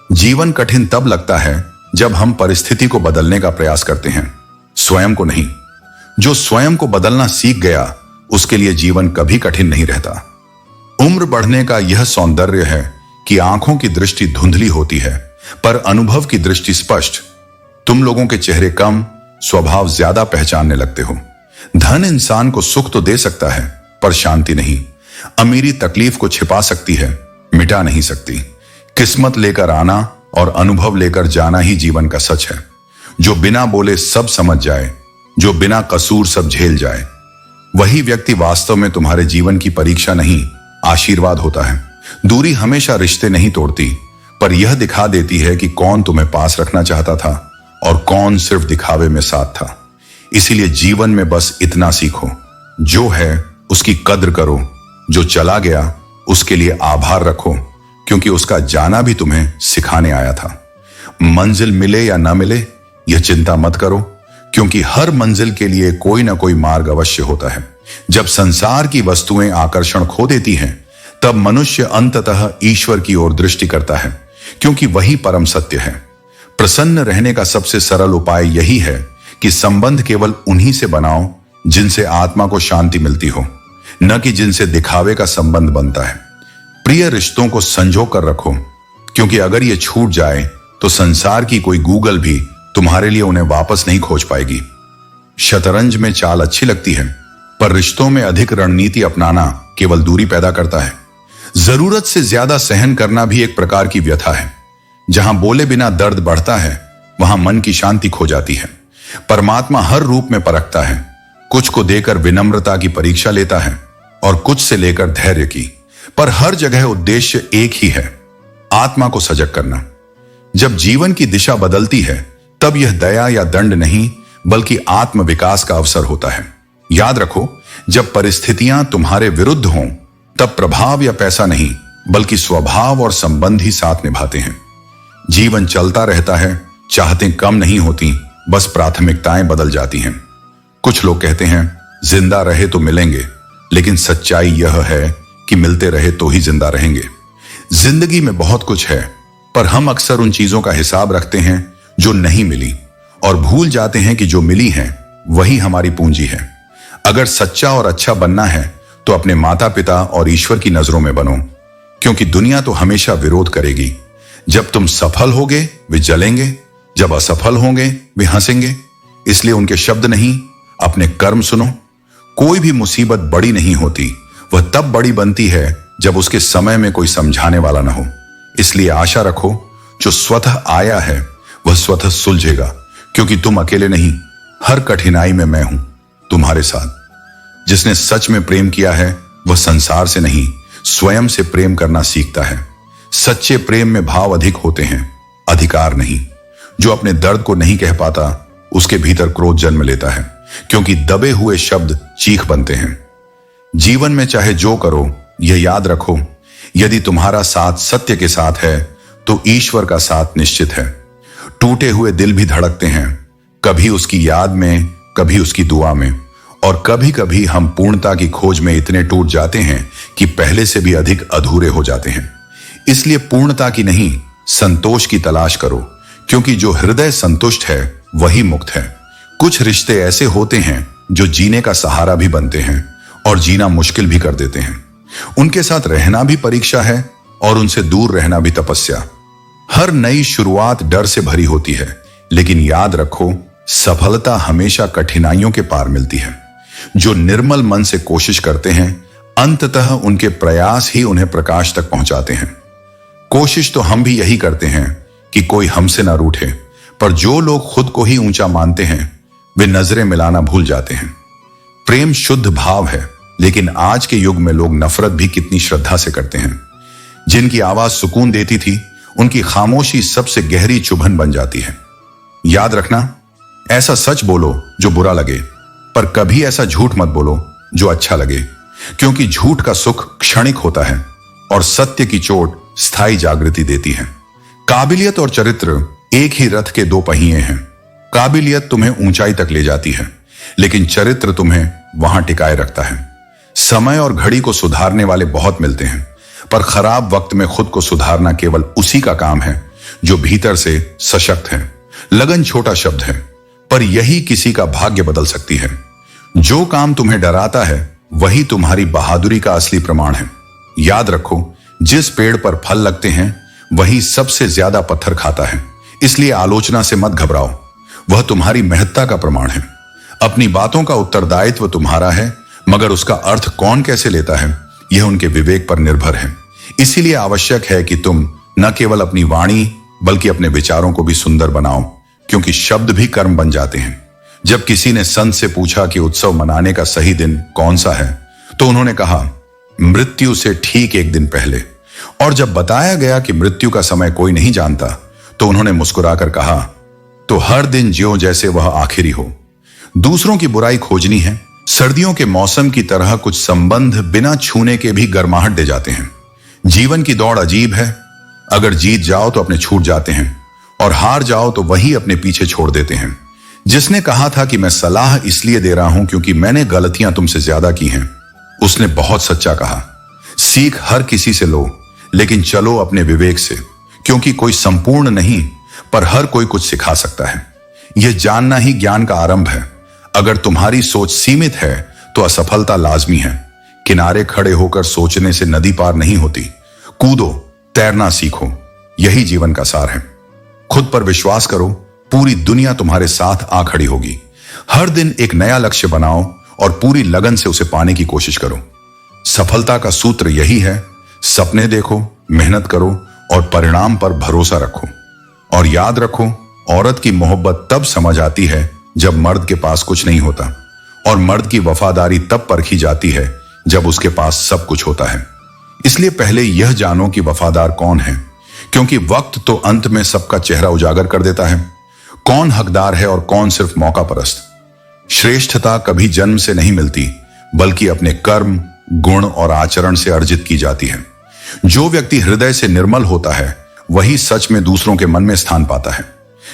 जीवन कठिन तब लगता है जब हम परिस्थिति को बदलने का प्रयास करते हैं, स्वयं को नहीं। जो स्वयं को बदलना सीख गया उसके लिए जीवन कभी कठिन नहीं रहता। उम्र बढ़ने का यह सौंदर्य है कि आंखों की दृष्टि धुंधली होती है पर अनुभव की दृष्टि स्पष्ट। तुम लोगों के चेहरे कम, स्वभाव ज्यादा पहचानने लगते हो। धन इंसान को सुख तो दे सकता है पर शांति नहीं। अमीरी तकलीफ को छिपा सकती है, मिटा नहीं सकती। किस्मत लेकर आना और अनुभव लेकर जाना ही जीवन का सच है। जो बिना बोले सब समझ जाए, जो बिना कसूर सब झेल जाए, वही व्यक्ति वास्तव में तुम्हारे जीवन की परीक्षा नहीं, आशीर्वाद होता है। दूरी हमेशा रिश्ते नहीं तोड़ती, पर यह दिखा देती है कि कौन तुम्हें पास रखना चाहता था और कौन सिर्फ दिखावे में साथ था। इसीलिए जीवन में बस इतना सीखो, जो है उसकी कद्र करो, जो चला गया उसके लिए आभार रखो, क्योंकि उसका जाना भी तुम्हें सिखाने आया था। मंजिल मिले या ना मिले यह चिंता मत करो, क्योंकि हर मंजिल के लिए कोई ना कोई मार्ग अवश्य होता है। जब संसार की वस्तुएं आकर्षण खो देती हैं, तब मनुष्य अंततः ईश्वर की ओर दृष्टि करता है, क्योंकि वही परम सत्य है। प्रसन्न रहने का सबसे सरल उपाय यही है कि संबंध केवल उन्हीं से बनाओ जिनसे आत्मा को शांति मिलती हो, न कि जिनसे दिखावे का संबंध बनता है। प्रिय रिश्तों को संजो कर रखो, क्योंकि अगर ये छूट जाए तो संसार की कोई गूगल भी तुम्हारे लिए उन्हें वापस नहीं खोज पाएगी। शतरंज में चाल अच्छी लगती है, पर रिश्तों में अधिक रणनीति अपनाना केवल दूरी पैदा करता है। जरूरत से ज्यादा सहन करना भी एक प्रकार की व्यथा है। जहां बोले बिना दर्द बढ़ता है, वहां मन की शांति खो जाती है। परमात्मा हर रूप में परखता है। कुछ को देकर विनम्रता की परीक्षा लेता है और कुछ से लेकर धैर्य की, पर हर जगह उद्देश्य एक ही है, आत्मा को सजग करना। जब जीवन की दिशा बदलती है, तब यह दया या दंड नहीं, बल्कि आत्म विकास का अवसर होता है। याद रखो, जब परिस्थितियां तुम्हारे विरुद्ध हों, तब प्रभाव या पैसा नहीं, बल्कि स्वभाव और संबंध ही साथ निभाते हैं। जीवन चलता रहता है, चाहतें कम नहीं होती, बस प्राथमिकताएं बदल जाती हैं। कुछ लोग कहते हैं जिंदा रहे तो मिलेंगे, लेकिन सच्चाई यह है कि मिलते रहे तो ही जिंदा रहेंगे। जिंदगी में बहुत कुछ है, पर हम अक्सर उन चीजों का हिसाब रखते हैं जो नहीं मिली, और भूल जाते हैं कि जो मिली है वही हमारी पूंजी है। अगर सच्चा और अच्छा बनना है तो अपने माता पिता और ईश्वर की नजरों में बनो, क्योंकि दुनिया तो हमेशा विरोध करेगी। जब तुम सफल होगे वे जलेंगे, जब असफल होंगे वे हंसेंगे। इसलिए उनके शब्द नहीं, अपने कर्म सुनो। कोई भी मुसीबत बड़ी नहीं होती, वह तब बड़ी बनती है जब उसके समय में कोई समझाने वाला ना हो। इसलिए आशा रखो, जो स्वतः आया है वह स्वतः सुलझेगा, क्योंकि तुम अकेले नहीं। हर कठिनाई में मैं हूं तुम्हारे साथ। जिसने सच में प्रेम किया है वह संसार से नहीं, स्वयं से प्रेम करना सीखता है। सच्चे प्रेम में भाव अधिक होते हैं, अधिकार नहीं। जो अपने दर्द को नहीं कह पाता, उसके भीतर क्रोध जन्म लेता है, क्योंकि दबे हुए शब्द चीख बनते हैं। जीवन में चाहे जो करो, यह याद रखो, यदि तुम्हारा साथ सत्य के साथ है तो ईश्वर का साथ निश्चित है। टूटे हुए दिल भी धड़कते हैं, कभी उसकी याद में, कभी उसकी दुआ में, और कभी कभी हम पूर्णता की खोज में इतने टूट जाते हैं कि पहले से भी अधिक अधूरे हो जाते हैं। इसलिए पूर्णता की नहीं, संतोष की तलाश करो, क्योंकि जो हृदय संतुष्ट है वही मुक्त है। कुछ रिश्ते ऐसे होते हैं जो जीने का सहारा भी बनते हैं और जीना मुश्किल भी कर देते हैं। उनके साथ रहना भी परीक्षा है और उनसे दूर रहना भी तपस्या। हर नई शुरुआत डर से भरी होती है, लेकिन याद रखो, सफलता हमेशा कठिनाइयों के पार मिलती है। जो निर्मल मन से कोशिश करते हैं, अंततः उनके प्रयास ही उन्हें प्रकाश तक पहुंचाते हैं। कोशिश तो हम भी यही करते हैं कि कोई हमसे ना रूठे, पर जो लोग खुद को ही ऊंचा मानते हैं वे नजरें मिलाना भूल जाते हैं। प्रेम शुद्ध भाव है, लेकिन आज के युग में लोग नफरत भी कितनी श्रद्धा से करते हैं। जिनकी आवाज सुकून देती थी, उनकी खामोशी सबसे गहरी चुभन बन जाती है। याद रखना, ऐसा सच बोलो जो बुरा लगे, पर कभी ऐसा झूठ मत बोलो जो अच्छा लगे, क्योंकि झूठ का सुख क्षणिक होता है और सत्य की चोट स्थायी जागृति देती है। काबिलियत और चरित्र एक ही रथ के दो पहिए हैं। काबिलियत तुम्हें ऊंचाई तक ले जाती है, लेकिन चरित्र तुम्हें वहां टिकाए रखता है। समय और घड़ी को सुधारने वाले बहुत मिलते हैं, पर खराब वक्त में खुद को सुधारना केवल उसी का काम है जो भीतर से सशक्त है। लगन छोटा शब्द है, पर यही किसी का भाग्य बदल सकती है। जो काम तुम्हें डराता है वही तुम्हारी बहादुरी का असली प्रमाण है। याद रखो, जिस पेड़ पर फल लगते हैं वही सबसे ज्यादा पत्थर खाता है। इसलिए आलोचना से मत घबराओ, वह तुम्हारी महत्ता का प्रमाण है। अपनी बातों का उत्तरदायित्व तुम्हारा है, मगर उसका अर्थ कौन कैसे लेता है यह उनके विवेक पर निर्भर है। इसीलिए आवश्यक है कि तुम न केवल अपनी वाणी बल्कि अपने विचारों को भी सुंदर बनाओ, क्योंकि शब्द भी कर्म बन जाते हैं। जब किसी ने संत से पूछा कि उत्सव मनाने का सही दिन कौन सा है, तो उन्होंने कहा मृत्यु से ठीक एक दिन पहले। और जब बताया गया कि मृत्यु का समय कोई नहीं जानता, तो उन्होंने मुस्कुराकर कहा, तो हर दिन ज्यों जैसे वह आखिरी हो। दूसरों की बुराई खोजनी है। सर्दियों के मौसम की तरह कुछ संबंध बिना छूने के भी गर्माहट दे जाते हैं। जीवन की दौड़ अजीब है। अगर जीत जाओ तो अपने छूट जाते हैं, और हार जाओ तो वही अपने पीछे छोड़ देते हैं। जिसने कहा था कि मैं सलाह इसलिए दे रहा हूं क्योंकि मैंने गलतियां तुमसे ज्यादा की हैं, उसने बहुत सच्चा कहा। सीख हर किसी से लो, लेकिन चलो अपने विवेक से, क्योंकि कोई संपूर्ण नहीं, पर हर कोई कुछ सिखा सकता है। यह जानना ही ज्ञान का आरंभ है। अगर तुम्हारी सोच सीमित है तो असफलता लाजमी है। किनारे खड़े होकर सोचने से नदी पार नहीं होती। कूदो, तैरना सीखो, यही जीवन का सार है। खुद पर विश्वास करो, पूरी दुनिया तुम्हारे साथ आ खड़ी होगी। हर दिन एक नया लक्ष्य बनाओ और पूरी लगन से उसे पाने की कोशिश करो। सफलता का सूत्र यही है, सपने देखो, मेहनत करो और परिणाम पर भरोसा रखो। और याद रखो, औरत की मोहब्बत तब समझ आती है जब मर्द के पास कुछ नहीं होता, और मर्द की वफादारी तब परखी जाती है जब उसके पास सब कुछ होता है। इसलिए पहले यह जानो कि वफादार कौन है, क्योंकि वक्त तो अंत में सबका चेहरा उजागर कर देता है। कौन हकदार है और कौन सिर्फ मौका परस्त। श्रेष्ठता कभी जन्म से नहीं मिलती, बल्कि अपने कर्म, गुण और आचरण से अर्जित की जाती है। जो व्यक्ति हृदय से निर्मल होता है वही सच में दूसरों के मन में स्थान पाता है।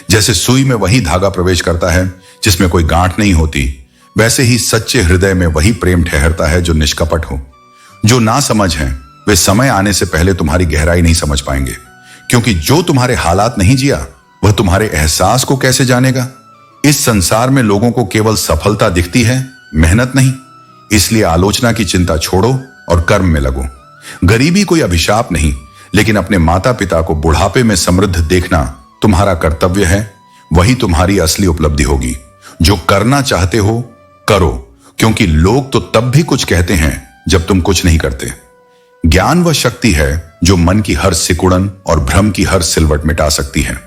जैसे सुई में वही धागा प्रवेश करता है जिसमें कोई गांठ नहीं होती, वैसे ही सच्चे हृदय में वही प्रेम ठहरता है जो निष्कपट हो। जो ना समझ हैं वे समय आने से पहले तुम्हारी गहराई नहीं समझ पाएंगे, क्योंकि जो तुम्हारे हालात नहीं जिया वह तुम्हारे एहसास को कैसे जानेगा। इस संसार में लोगों को केवल सफलता दिखती है, मेहनत नहीं। इसलिए आलोचना की चिंता छोड़ो और कर्म में लगो। गरीबी कोई अभिशाप नहीं, लेकिन अपने माता पिता को बुढ़ापे में समृद्ध देखना तुम्हारा कर्तव्य है। वही तुम्हारी असली उपलब्धि होगी। जो करना चाहते हो करो, क्योंकि लोग तो तब भी कुछ कहते हैं जब तुम कुछ नहीं करते। ज्ञान वह शक्ति है जो मन की हर सिकुड़न और भ्रम की हर सिलवट मिटा सकती है।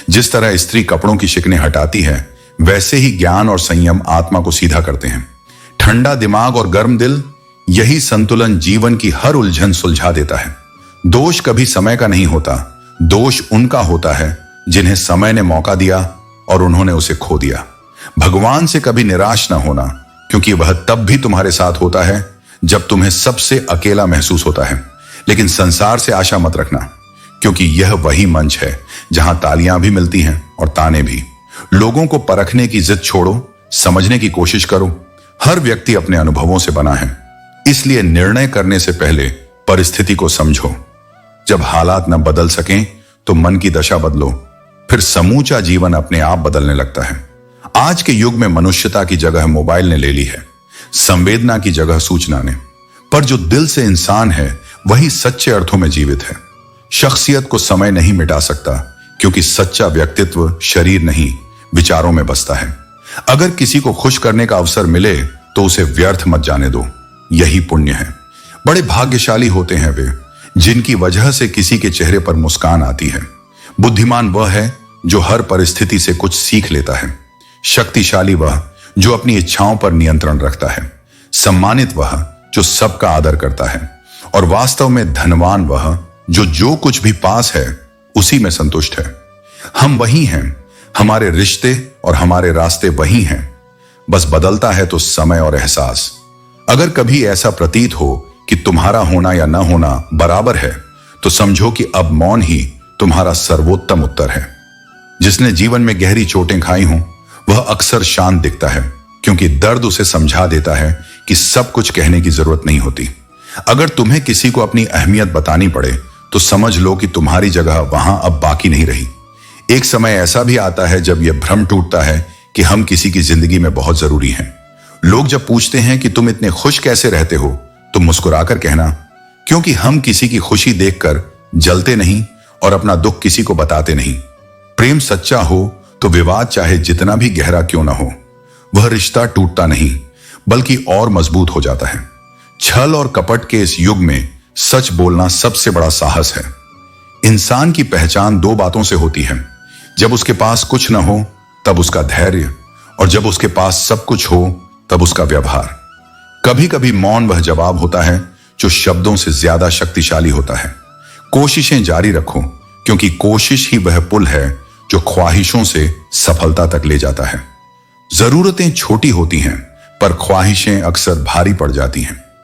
जिस तरह स्त्री कपड़ों की शिकने हटाती है, वैसे ही ज्ञान और संयम आत्मा को सीधा करते हैं। ठंडा दिमाग और गर्म दिल, यही संतुलन जीवन की हर उलझन सुलझा देता है। दोष कभी समय का नहीं होता, दोष उनका होता है जिन्हें समय ने मौका दिया और उन्होंने उसे खो दिया। भगवान से कभी निराश ना होना, क्योंकि वह तब भी तुम्हारे साथ होता है जब तुम्हें सबसे अकेला महसूस होता है। लेकिन संसार से आशा मत रखना, क्योंकि यह वही मंच है जहां तालियां भी मिलती हैं और ताने भी। लोगों को परखने की जिद छोड़ो, समझने की कोशिश करो। हर व्यक्ति अपने अनुभवों से बना है, इसलिए निर्णय करने से पहले परिस्थिति को समझो। जब हालात न बदल सकें तो मन की दशा बदलो, फिर समूचा जीवन अपने आप बदलने लगता है। आज के युग में मनुष्यता की जगह मोबाइल ने ले ली है, संवेदना की जगह सूचना ने। पर जो दिल से इंसान है वही सच्चे अर्थों में जीवित है। शख्सियत को समय नहीं मिटा सकता, क्योंकि सच्चा व्यक्तित्व शरीर नहीं विचारों में बसता है। अगर किसी को खुश करने का अवसर मिले तो उसे व्यर्थ मत जाने दो, यही पुण्य है। बड़े भाग्यशाली होते हैं वे जिनकी वजह से किसी के चेहरे पर मुस्कान आती है। बुद्धिमान वह है जो हर परिस्थिति से कुछ सीख लेता है। शक्तिशाली वह जो अपनी इच्छाओं पर नियंत्रण रखता है। सम्मानित वह जो सबका आदर करता है। और वास्तव में धनवान वह जो कुछ भी पास है उसी में संतुष्ट है। हम वही हैं, हमारे रिश्ते और हमारे रास्ते वही हैं, बस बदलता है तो समय और एहसास। अगर कभी ऐसा प्रतीत हो कि तुम्हारा होना या न होना बराबर है, तो समझो कि अब मौन ही तुम्हारा सर्वोत्तम उत्तर है। जिसने जीवन में गहरी चोटें खाई हों वह अक्सर शांत दिखता है, क्योंकि दर्द उसे समझा देता है कि सब कुछ कहने की जरूरत नहीं होती। अगर तुम्हें किसी को अपनी अहमियत बतानी पड़े तो समझ लो कि तुम्हारी जगह वहां अब बाकी नहीं रही। एक समय ऐसा भी आता है जब यह भ्रम टूटता है कि हम किसी की जिंदगी में बहुत जरूरी हैं। लोग जब पूछते हैं कि तुम इतने खुश कैसे रहते हो, तो मुस्कुराकर कहना, क्योंकि हम किसी की खुशी देखकर जलते नहीं और अपना दुख किसी को बताते नहीं। प्रेम सच्चा हो तो विवाद चाहे जितना भी गहरा क्यों ना हो, वह रिश्ता टूटता नहीं बल्कि और मजबूत हो जाता है। छल और कपट के इस युग में सच बोलना सबसे बड़ा साहस है। इंसान की पहचान दो बातों से होती है, जब उसके पास कुछ न हो तब उसका धैर्य, और जब उसके पास सब कुछ हो तब उसका व्यवहार। कभी कभी मौन वह जवाब होता है जो शब्दों से ज्यादा शक्तिशाली होता है। कोशिशें जारी रखो, क्योंकि कोशिश ही वह पुल है जो ख्वाहिशों से सफलता तक ले जाता है। जरूरतें छोटी होती हैं पर ख्वाहिशें अक्सर भारी पड़ जाती हैं।